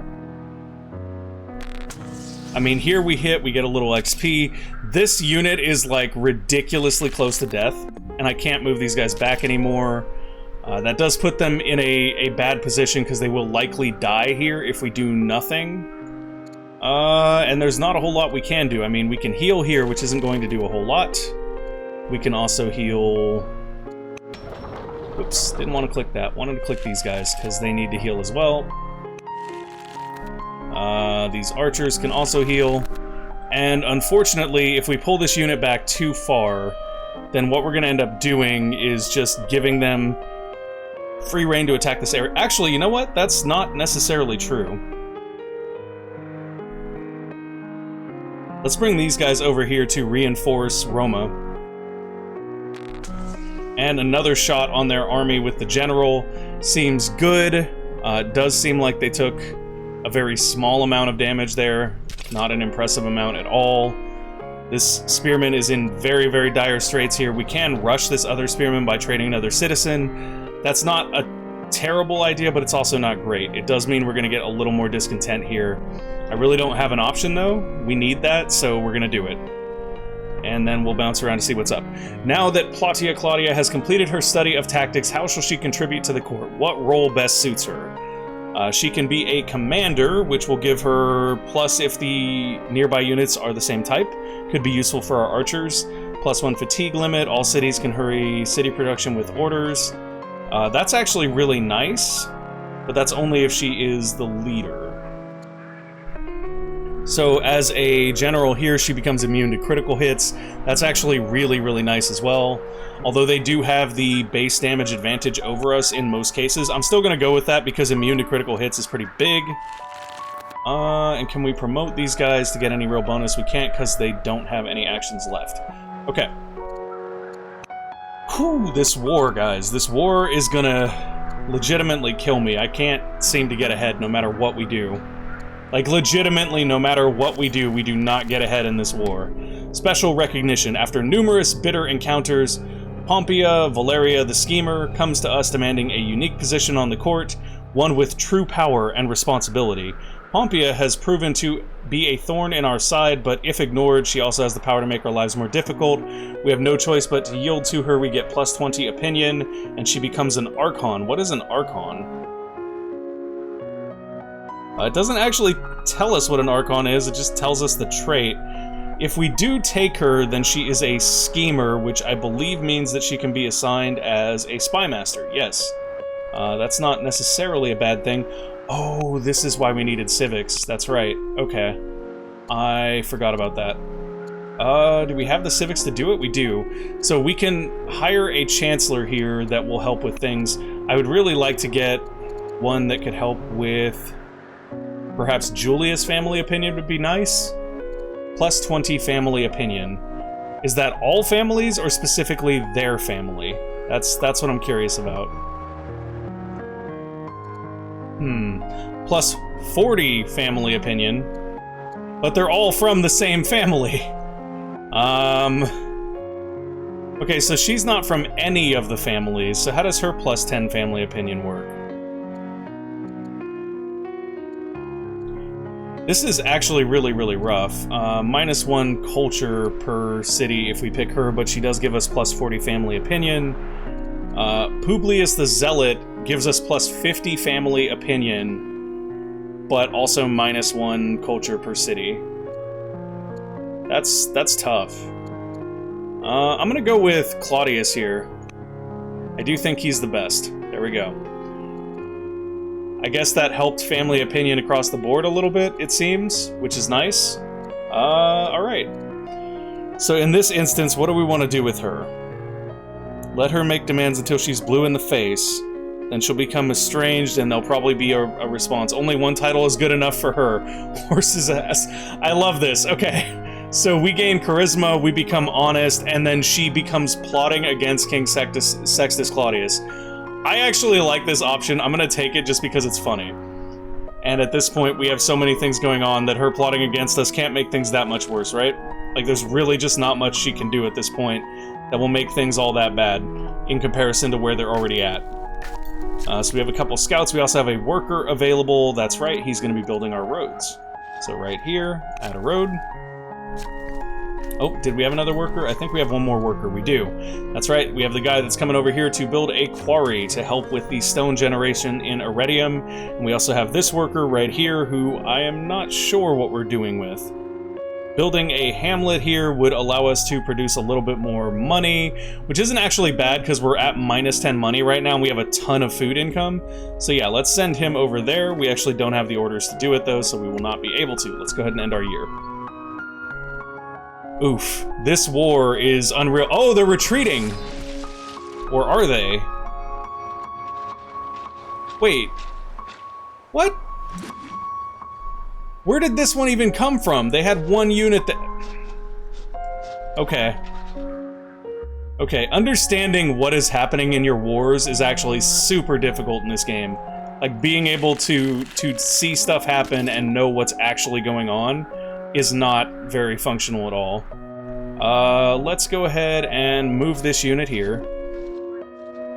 I mean, here we get a little XP. This unit is like ridiculously close to death, and I can't move these guys back anymore. That does put them in a bad position because they will likely die here if we do nothing. And there's not a whole lot we can do. I mean, we can heal here, which isn't going to do a whole lot. We can also heal... Oops, didn't want to click that. Wanted to click these guys because they need to heal as well. These archers can also heal. And unfortunately, if we pull this unit back too far, then what we're going to end up doing is just giving them free reign to attack this area. Actually, you know what? That's not necessarily true. Let's bring these guys over here to reinforce Roma. And another shot on their army with the general seems good. It does seem like they took a very small amount of damage there. Not an impressive amount at all. This spearman is in very, very dire straits here. We can rush this other spearman by trading another citizen. That's not a terrible idea, but it's also not great. It does mean we're going to get a little more discontent here. I really don't have an option, though. We need that, so we're going to do it. And then we'll bounce around to see what's up. Now that Plautia Claudia has completed her study of tactics, how shall she contribute to the court? What role best suits her? She can be a commander, which will give her plus if the nearby units are the same type. Could be useful for our archers. +1 fatigue limit. All cities can hurry city production with orders. That's actually really nice, but that's only if she is the leader. So as a general here, she becomes immune to critical hits. That's actually really, really nice as well. Although they do have the base damage advantage over us in most cases. I'm still going to go with that because immune to critical hits is pretty big. And can we promote these guys to get any real bonus? We can't because they don't have any actions left. Okay. Whew, this war, guys. This war is going to legitimately kill me. I can't seem to get ahead no matter what we do. Like, legitimately, no matter what we do not get ahead in this war. Special recognition. After numerous bitter encounters, Pompeia Valeria the Schemer comes to us demanding a unique position on the court, one with true power and responsibility. Pompeia has proven to be a thorn in our side, but if ignored, she also has the power to make our lives more difficult. We have no choice but to yield to her. We get +20 opinion, and she becomes an Archon. What is an Archon? It doesn't actually tell us what an Archon is, it just tells us the trait. If we do take her, then she is a schemer, which I believe means that she can be assigned as a spy master. Yes. That's not necessarily a bad thing. Oh, this is why we needed civics. That's right. Okay. I forgot about that. Do we have the civics to do it? We do. So we can hire a chancellor here that will help with things. I would really like to get one that could help with... Perhaps Julia's family opinion would be nice. Plus 20 family opinion. Is that all families or specifically their family? That's what I'm curious about. Plus 40 family opinion. But they're all from the same family. Okay, so she's not from any of the families, so how does her plus 10 family opinion work? This is actually really, really rough. -1 culture per city if we pick her, but she does give us plus 40 family opinion. Publius the Zealot gives us plus 50 family opinion, but also -1 culture per city. That's tough. I'm gonna go with Claudius here. I do think he's the best. There we go. I guess that helped family opinion across the board a little bit, it seems, which is nice. Alright. So in this instance, what do we want to do with her? Let her make demands until she's blue in the face. Then she'll become estranged, and there'll probably be a response. Only one title is good enough for her. Horse's ass. I love this. Okay. So we gain charisma, we become honest, and then she becomes plotting against King Sextus Claudius. I actually like this option. I'm gonna take it just because it's funny. And at this point, we have so many things going on that her plotting against us can't make things that much worse, right? Like, there's really just not much she can do at this point that will make things all that bad in comparison to where they're already at. So we have a couple scouts. We also have a worker available. That's right, he's gonna be building our roads. So right here, add a road. Oh, did we have another worker? I think we have one more worker. We do. That's right, we have the guy that's coming over here to build a quarry to help with the stone generation in Iridium. And we also have this worker right here who I am not sure what we're doing with. Building a hamlet here would allow us to produce a little bit more money, which isn't actually bad because we're at -10 money right now and we have a ton of food income. So yeah, let's send him over there. We actually don't have the orders to do it though, so we will not be able to. Let's go ahead and end our year. Oof, this war is unreal. Oh, they're retreating! Or are they? Wait. What? Where did this one even come from? They had one unit that... Okay. Okay, understanding what is happening in your wars is actually super difficult in this game. Like, being able to see stuff happen and know what's actually going on is not very functional at all. Let's go ahead and move this unit here.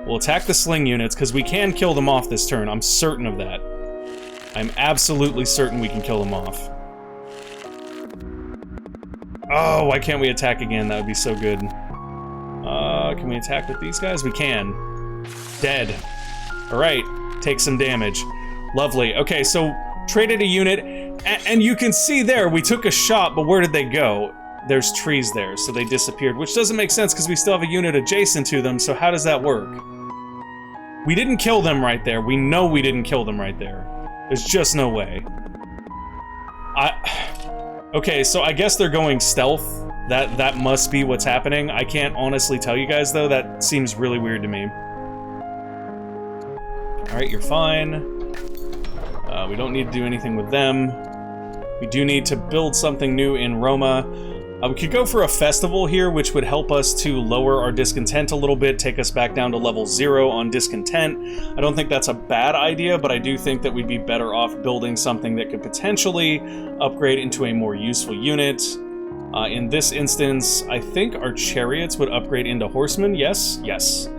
We'll attack the sling units, because we can kill them off this turn. I'm certain of that. I'm absolutely certain we can kill them off. Oh, why can't we attack again? That would be so good. Can we attack with these guys? We can. Dead. Alright, take some damage. Lovely. Okay, so traded a unit, and you can see there, we took a shot, but where did they go? There's trees there, so they disappeared, which doesn't make sense because we still have a unit adjacent to them, so how does that work? We didn't kill them right there. We know we didn't kill them right there. There's just no way. Okay, so I guess they're going stealth. That must be what's happening. I can't honestly tell you guys, though. That seems really weird to me. Alright, you're fine. We don't need to do anything with them. We do need to build something new in Roma. We could go for a festival here, which would help us to lower our discontent a little bit, take us back down to level 0 on discontent. I don't think that's a bad idea, but I do think that we'd be better off building something that could potentially upgrade into a more useful unit. In this instance, I think our chariots would upgrade into horsemen. Yes? Yes.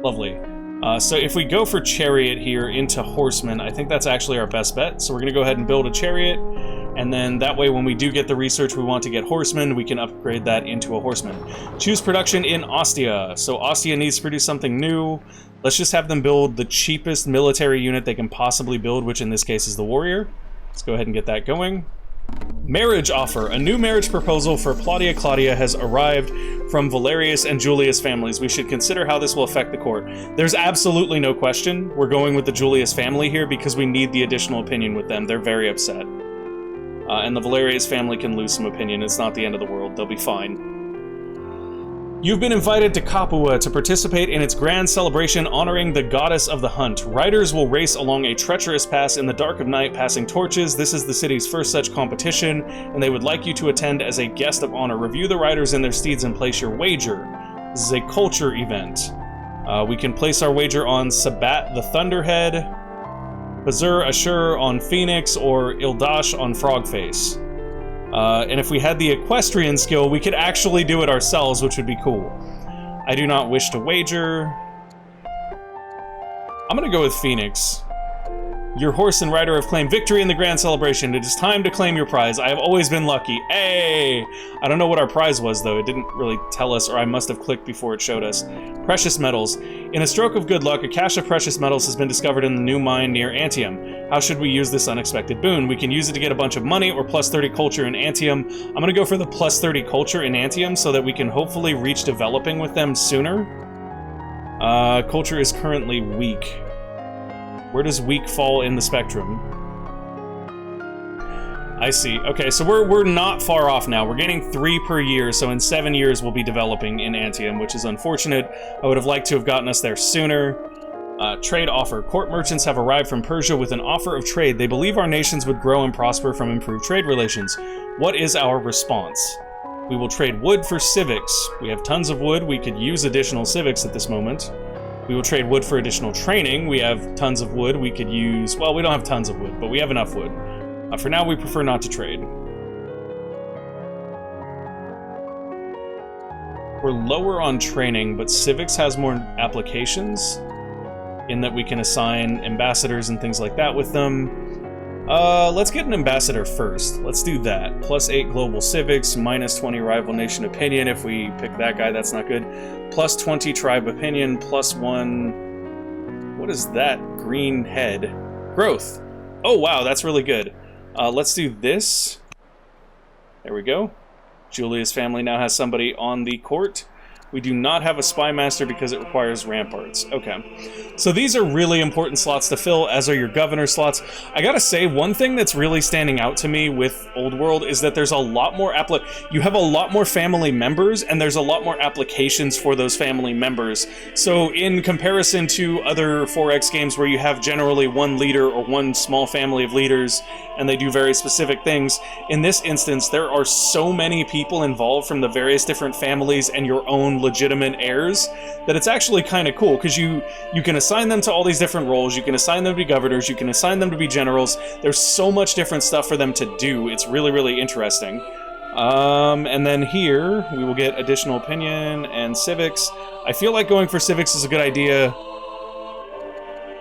Lovely. So if we go for chariot here into horsemen, I think that's actually our best bet. So we're going to go ahead and build a chariot. And then that way when we do get the research we want to get horsemen, we can upgrade that into a horseman. Choose production in Ostia. So Ostia needs to produce something new. Let's just have them build the cheapest military unit they can possibly build, which in this case is the warrior. Let's go ahead and get that going. Marriage offer. A new marriage proposal for Plaudia Claudia has arrived from Valerius and Julius families. We should consider how this will affect the court. There's absolutely no question. We're going with the Julius family here because we need the additional opinion with them. They're very upset. And the Valerius family can lose some opinion. It's not the end of the world. They'll be fine. You've been invited to Capua to participate in its grand celebration honoring the goddess of the hunt. Riders will race along a treacherous pass in the dark of night, passing torches. This is the city's first such competition, and they would like you to attend as a guest of honor. Review the riders and their steeds and place your wager. This is a culture event. We can place our wager on Sabat the Thunderhead, Bazur Ashur on Phoenix, or Ildash on Frogface. And if we had the equestrian skill, we could actually do it ourselves, which would be cool. I do not wish to wager. I'm gonna go with Phoenix. Your horse and rider have claimed victory in the grand celebration. It is time to claim your prize. I have always been lucky. Hey! I don't know what our prize was, though. It didn't really tell us, or I must have clicked before it showed us. Precious metals. In a stroke of good luck, a cache of precious metals has been discovered in the new mine near Antium. How should we use this unexpected boon? We can use it to get a bunch of money or plus 30 culture in Antium. I'm going to go for the plus 30 culture in Antium so that we can hopefully reach developing with them sooner. Culture is currently weak. Where does weak fall in the spectrum? I see. Okay, so we're not far off now. We're getting 3 per year, so in 7 years we'll be developing in Antium, which is unfortunate. I would have liked to have gotten us there sooner. Trade offer. Court merchants have arrived from Persia with an offer of trade. They believe our nations would grow and prosper from improved trade relations. What is our response? We will trade wood for civics. We have tons of wood. We could use additional civics at this moment. We will trade wood for additional training. We have tons of wood. We could use... Well, we don't have tons of wood, but we have enough wood. For now, we prefer not to trade. We're lower on training, but civics has more applications in that we can assign ambassadors and things like that with them. Let's get an ambassador first. Let's do that. Plus 8 global civics, minus 20 rival nation opinion. If we pick that guy, that's not good. Plus 20 tribe opinion, plus 1... What is that? Green head. Growth. Oh, wow, that's really good. Let's do this. There we go. Julia's family now has somebody on the court. We do not have a spy master because it requires ramparts. Okay. So these are really important slots to fill, as are your governor slots. I gotta say, one thing that's really standing out to me with Old World is that there's a lot more you have a lot more family members, and there's a lot more applications for those family members. So in comparison to other 4X games where you have generally one leader or one small family of leaders, and they do very specific things, in this instance, there are so many people involved from the various different families and your own legitimate heirs that it's actually kind of cool, because you can assign them to all these different roles, you can assign them to be governors, you can assign them to be generals. There's so much different stuff for them to do. It's really, really interesting. And then here we will get additional opinion and civics. I feel like going for civics is a good idea,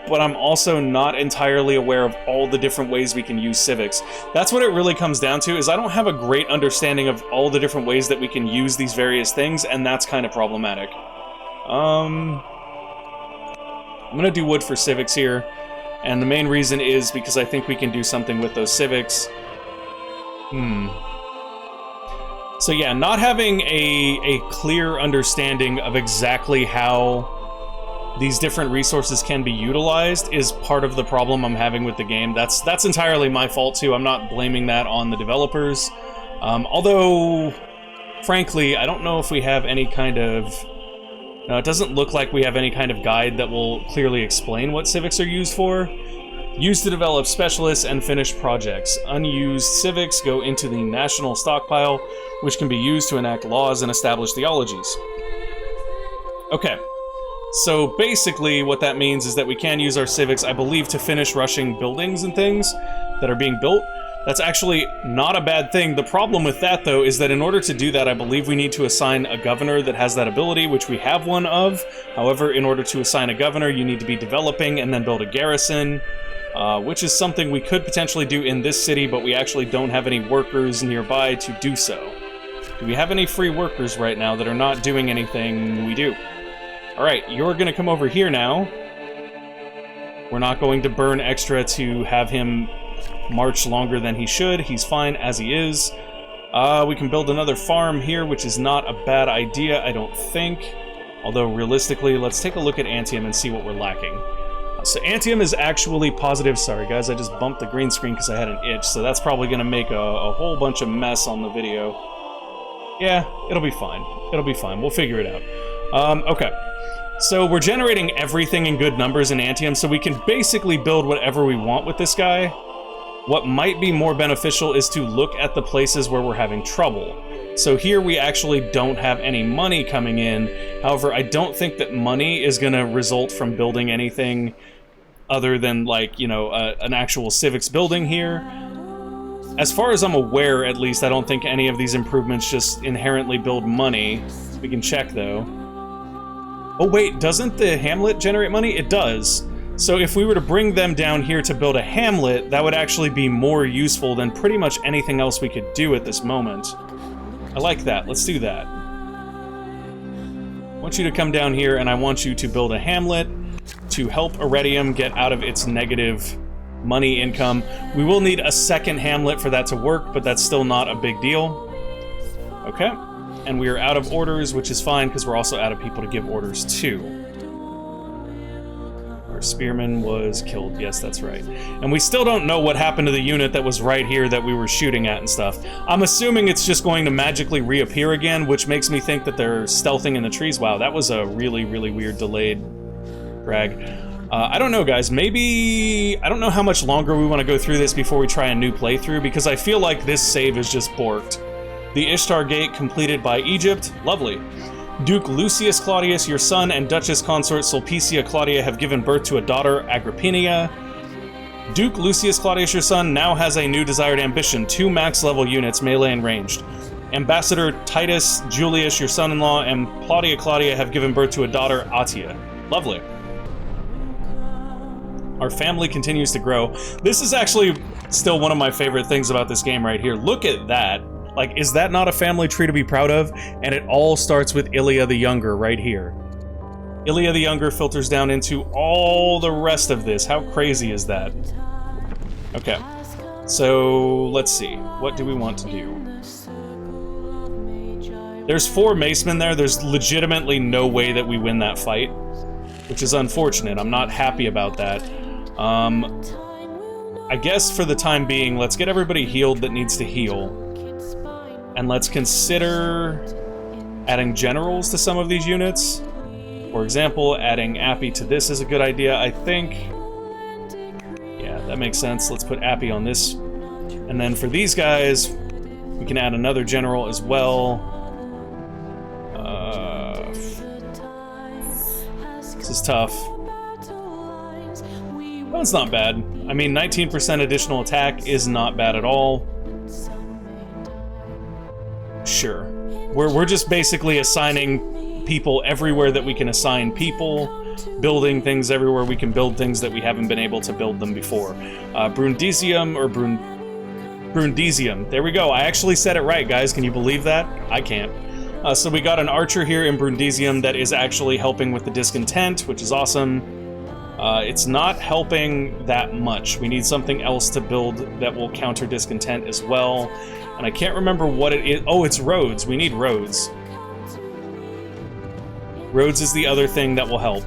but I'm also not entirely aware of all the different ways we can use civics. That's what it really comes down to, is I don't have a great understanding of all the different ways that we can use these various things, and that's kind of problematic. I'm gonna do wood for civics here, and the main reason is because I think we can do something with those civics. So yeah, not having a clear understanding of exactly how these different resources can be utilized is part of the problem I'm having with the game. That's entirely my fault too. I'm not blaming that on the developers. Although, frankly, I don't know if we have any kind of... No, it doesn't look like we have any kind of guide that will clearly explain what civics are used for. Used to develop specialists and finish projects. Unused civics go into the national stockpile, which can be used to enact laws and establish theologies. Okay. So basically what that means is that we can use our civics, I believe, to finish rushing buildings and things that are being built. That's actually not a bad thing. The problem with that, though, is that in order to do that, I believe we need to assign a governor that has that ability, which we have one of. However, in order to assign a governor, you need to be developing and then build a garrison, which is something we could potentially do in this city, but we actually don't have any workers nearby to do so. Do we have any free workers right now that are not doing anything? We do. Alright, you're gonna come over here now. We're not going to burn extra to have him march longer than he should. He's fine as he is. We can build another farm here, which is not a bad idea, I don't think. Although, realistically, let's take a look at Antium and see what we're lacking. So Antium is actually positive. Sorry guys, I just bumped the green screen because I had an itch, so that's probably going to make a whole bunch of mess on the video. Yeah, it'll be fine. It'll be fine. We'll figure it out. Okay. So we're generating everything in good numbers in Antium, so we can basically build whatever we want with this guy. What might be more beneficial is to look at the places where we're having trouble. So here we actually don't have any money coming in. However, I don't think that money is going to result from building anything other than, like, you know, an actual civics building here. As far as I'm aware, at least, I don't think any of these improvements just inherently build money. We can check, though. Oh, wait, doesn't the hamlet generate money? It does. So if we were to bring them down here to build a hamlet, that would actually be more useful than pretty much anything else we could do at this moment. I like that. Let's do that. I want you to come down here, and I want you to build a hamlet to help Iridium get out of its negative money income. We will need a second hamlet for that to work, but that's still not a big deal. Okay. And we are out of orders, which is fine, because we're also out of people to give orders to. Our spearman was killed. Yes, that's right. And we still don't know what happened to the unit that was right here that we were shooting at and stuff. I'm assuming it's just going to magically reappear again, which makes me think that they're stealthing in the trees. Wow, that was a really, really weird delayed drag. I don't know, guys. Maybe... I don't know how much longer we want to go through this before we try a new playthrough, because I feel like this save is just borked. The Ishtar Gate completed by Egypt. Lovely. Duke Lucius Claudius, your son, and Duchess Consort Sulpicia Claudia have given birth to a daughter, Agrippina. Duke Lucius Claudius, your son, now has a new desired ambition, 2 max-level units, melee and ranged. Ambassador Titus Julius, your son-in-law, and Claudia have given birth to a daughter, Atia. Lovely. Our family continues to grow. This is actually still one of my favorite things about this game right here. Look at that. Like, is that not a family tree to be proud of? And it all starts with Ilya the Younger right here. Ilya the Younger filters down into all the rest of this. How crazy is that? Okay. So, let's see. What do we want to do? There's 4 macemen there. There's legitimately no way that we win that fight, which is unfortunate. I'm not happy about that. I guess for the time being, let's get everybody healed that needs to heal. And let's consider adding generals to some of these units. For example, adding Appy to this is a good idea, I think. Yeah, that makes sense. Let's put Appy on this. And then for these guys, we can add another general as well. This is tough. Well, it's not bad. I mean, 19% additional attack is not bad at all. Sure. We're just basically assigning people everywhere that we can assign people, building things everywhere we can build things that we haven't been able to build them before. Brundisium or Brundisium. There we go. I actually said it right, guys. Can you believe that? I can't. So we got an archer here in Brundisium that is actually helping with the discontent, which is awesome. It's not helping that much. We need something else to build that will counter discontent as well. And I can't remember what it is. Oh, it's roads. We need roads. Roads is the other thing that will help.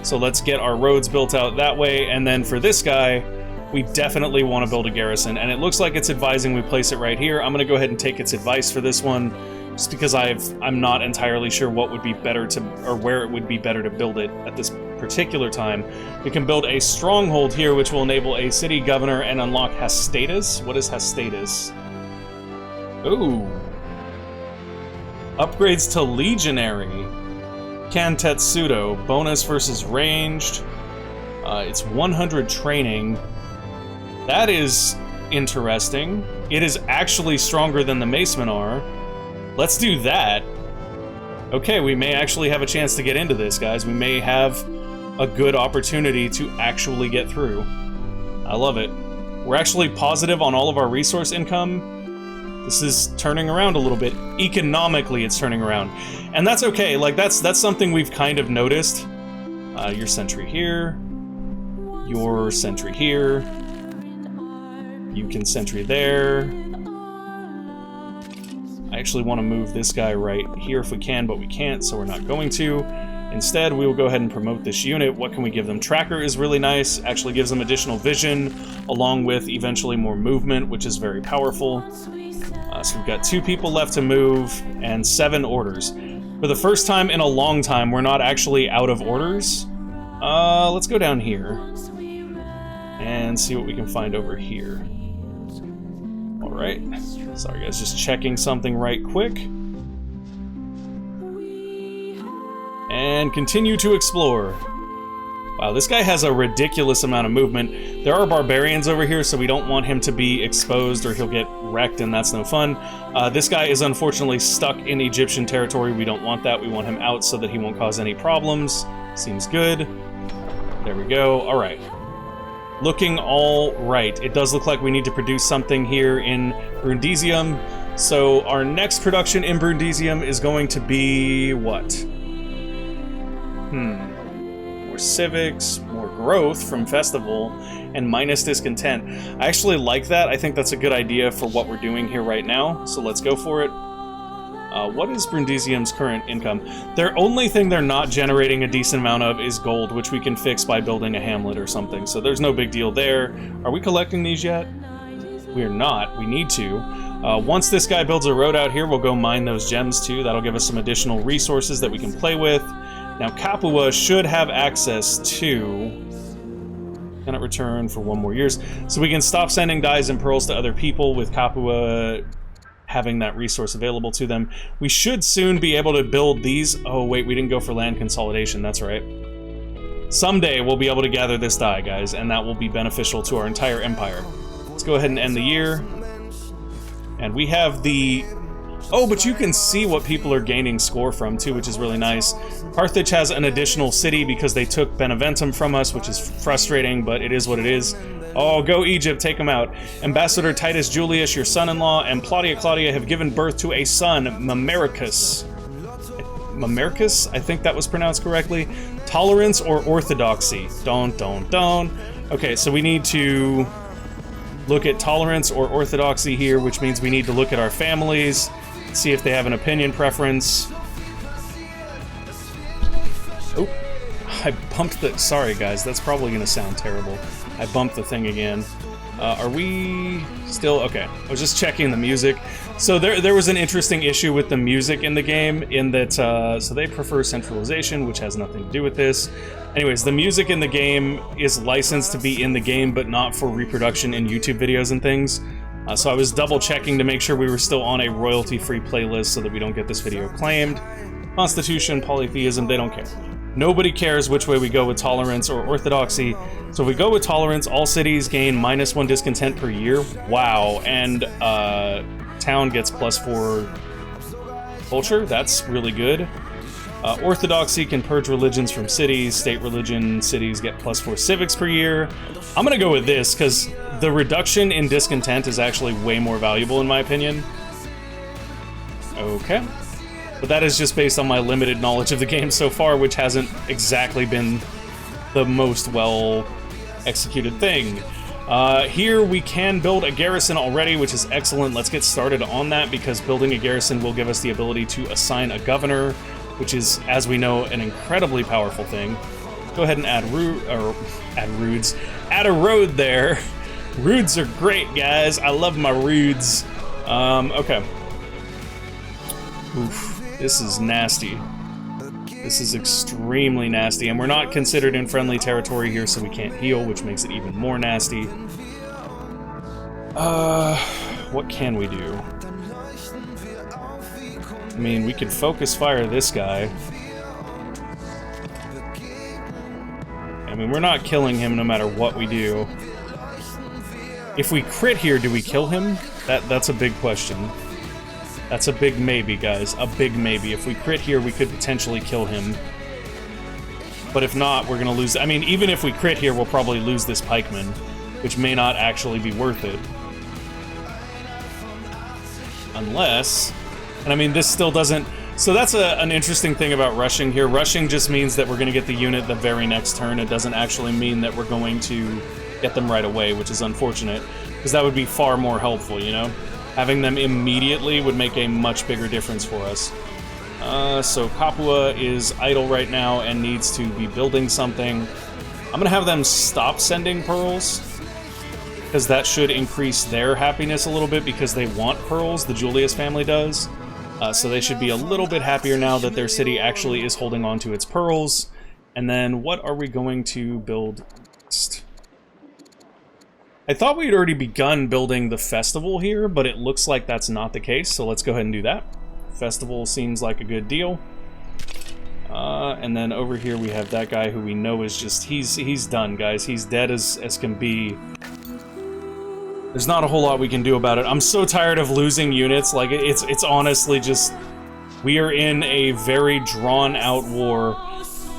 So let's get our roads built out that way. And then for this guy, we definitely want to build a garrison. And it looks like it's advising we place it right here. I'm going to go ahead and take its advice for this one, just because I'm not entirely sure what would be better to, or where it would be better to build it at this particular time. We can build a stronghold here, which will enable a city governor and unlock Hastatus. What is Hastatus? Ooh. Upgrades to Legionary. Kantetsudo. Bonus versus ranged. It's 100 training. That is interesting. It is actually stronger than the Macemen are. Let's do that. Okay, we may actually have a chance to get into this, guys. We may have a good opportunity to actually get through. I love it. We're actually positive on all of our resource income. This is turning around a little bit. Economically, it's turning around. And that's okay. Like, that's something we've kind of noticed. Your sentry here. Your sentry here. You can sentry there. I actually want to move this guy right here if we can, but we can't, so we're not going to. Instead, we will go ahead and promote this unit. What can we give them? Tracker is really nice, actually gives them additional vision, along with eventually more movement, which is very powerful. So we've got 2 people left to move, and 7 orders. For the first time in a long time, we're not actually out of orders. Let's go down here and see what we can find over here. Alright. Sorry guys, just checking something right quick. And continue to explore. Wow, this guy has a ridiculous amount of movement. There are barbarians over here, so we don't want him to be exposed or he'll get wrecked, and that's no fun. This guy is unfortunately stuck in Egyptian territory. We don't want that. We want him out so that he won't cause any problems. Seems good. There we go. All right. Looking all right. It does look like we need to produce something here in Brundisium. So our next production in Brundisium is going to be what? More civics, more growth from festival, and minus discontent. I actually like that. I think that's a good idea for what we're doing here right now, so let's go for it. What is Brundisium's current income? Their only thing they're not generating a decent amount of is gold, which we can fix by building a hamlet or something, so there's no big deal there. Are we collecting these yet? We're not. We need to. Once this guy builds a road out here, we'll go mine those gems too. That'll give us some additional resources that we can play with. Now, Capua should have access to... Cannot return for 1 more year. So we can stop sending dyes and pearls to other people with Capua having that resource available to them. We should soon be able to build these... Oh, wait, we didn't go for land consolidation. That's right. Someday we'll be able to gather this dye, guys, and that will be beneficial to our entire empire. Let's go ahead and end the year. And we have the... Oh, but you can see what people are gaining score from, too, which is really nice. Carthage has an additional city because they took Beneventum from us, which is frustrating, but it is what it is. Oh, go Egypt, take them out. Ambassador Titus Julius, your son-in-law, and Plaudia Claudia have given birth to a son, Mamericus. Mamericus? I think that was pronounced correctly. Tolerance or orthodoxy? Don't. Okay, so we need to look at tolerance or orthodoxy here, which means we need to look at our families, see if they have an opinion preference. Oh, I bumped the... Sorry, guys, that's probably going to sound terrible. I bumped the thing again. Are we still... Okay, I was just checking the music. So there was an interesting issue with the music in the game, in that... so they prefer centralization, which has nothing to do with this. Anyways, the music in the game is licensed to be in the game, but not for reproduction in YouTube videos and things. So I was double checking to make sure we were still on a royalty-free playlist so that we don't get this video claimed. Constitution, polytheism, they don't care. Nobody cares which way we go with tolerance or orthodoxy. So if we go with tolerance, all cities gain -1 discontent per year. Wow, and town gets +4 culture. That's really good. Orthodoxy can purge religions from cities. State religion cities get +4 civics per year. I'm gonna go with this because the reduction in discontent is actually way more valuable in my opinion. Okay. But that is just based on my limited knowledge of the game so far, which hasn't exactly been the most well-executed thing. Here we can build a garrison already, which is excellent. Let's get started on that, because building a garrison will give us the ability to assign a governor, which is, as we know, an incredibly powerful thing. Go ahead and add a road there. Roads are great, guys. I love my roads. Okay. Oof. This is nasty. This is extremely nasty, and we're not considered in friendly territory here, so we can't heal, which makes it even more nasty. What can we do? I mean, we could focus fire this guy. I mean, we're not killing him no matter what we do. If we crit here, do we kill him? That's a big question. That's a big maybe, guys. A big maybe. If we crit here, we could potentially kill him. But if not, we're gonna lose... I mean, even if we crit here, we'll probably lose this pikeman, which may not actually be worth it. Unless... And I mean, this still doesn't... So that's an interesting thing about rushing here. Rushing just means that we're gonna get the unit the very next turn. It doesn't actually mean that we're going to get them right away, which is unfortunate, because that would be far more helpful, you know? Having them immediately would make a much bigger difference for us. So Kapua is idle right now and needs to be building something. I'm gonna have them stop sending pearls, because that should increase their happiness a little bit, because they want pearls, the Julius family does. So they should be a little bit happier now that their city actually is holding on to its pearls. And then what are we going to build next? I thought we'd already begun building the festival here, but it looks like that's not the case, so let's go ahead and do that. Festival seems like a good deal. And then over here we have that guy who we know is just, he's done, guys. He's dead as can be. There's not a whole lot we can do about it. I'm so tired of losing units. Like, it's honestly just, we are in a very drawn-out war.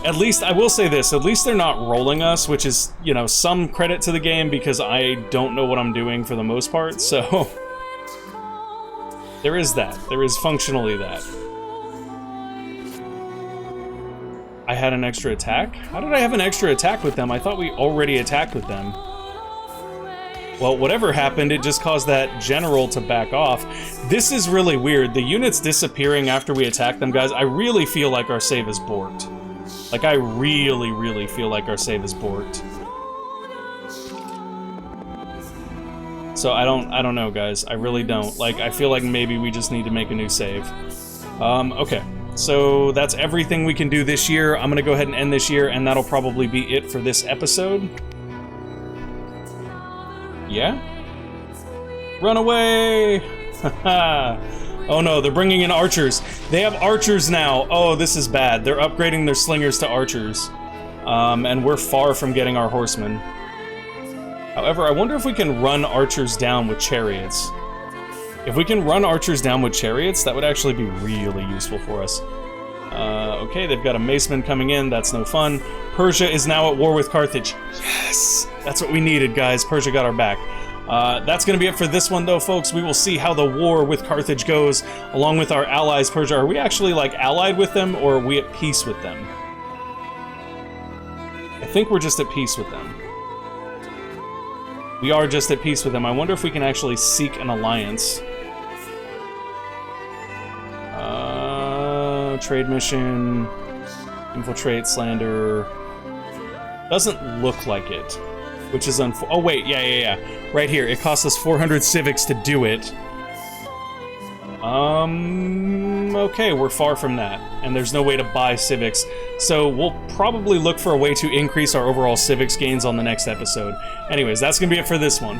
At least, I will say this, at least they're not rolling us, which is, you know, some credit to the game, because I don't know what I'm doing for the most part, so... There is that. There is functionally that. I had an extra attack? How did I have an extra attack with them? I thought we already attacked with them. Well, whatever happened, it just caused that general to back off. This is really weird. The units disappearing after we attack them, guys, I really feel like our save is borked. Like, I really, really feel like our save is borked. So I don't know, guys. I really don't. Like, I feel like maybe we just need to make a new save. Okay. So that's everything we can do this year. I'm gonna go ahead and end this year, and that'll probably be it for this episode. Yeah? Run away! Oh no, they're bringing in archers. They have archers now. Oh, this is bad. They're upgrading their slingers to archers. And we're far from getting our horsemen. However, I wonder if we can run archers down with chariots. If we can run archers down with chariots, that would actually be really useful for us. Okay, they've got a maceman coming in. That's no fun. Persia is now at war with Carthage. Yes! That's what we needed, guys. Persia got our back. That's going to be it for this one, though, folks. We will see how the war with Carthage goes, along with our allies, Persia. Are we actually, like, allied with them, or are we at peace with them? I think we're just at peace with them. We are just at peace with them. I wonder if we can actually seek an alliance. Trade mission, infiltrate, slander. Doesn't look like it, which is oh wait, yeah. Right here, it costs us 400 civics to do it. Okay, we're far from that, and there's no way to buy civics, so we'll probably look for a way to increase our overall civics gains on the next episode. Anyways, that's gonna be it for this one.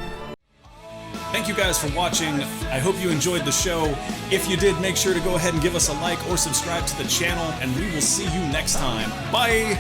Thank you guys for watching. I hope you enjoyed the show. If you did, make sure to go ahead and give us a like or subscribe to the channel, and we will see you next time. Bye!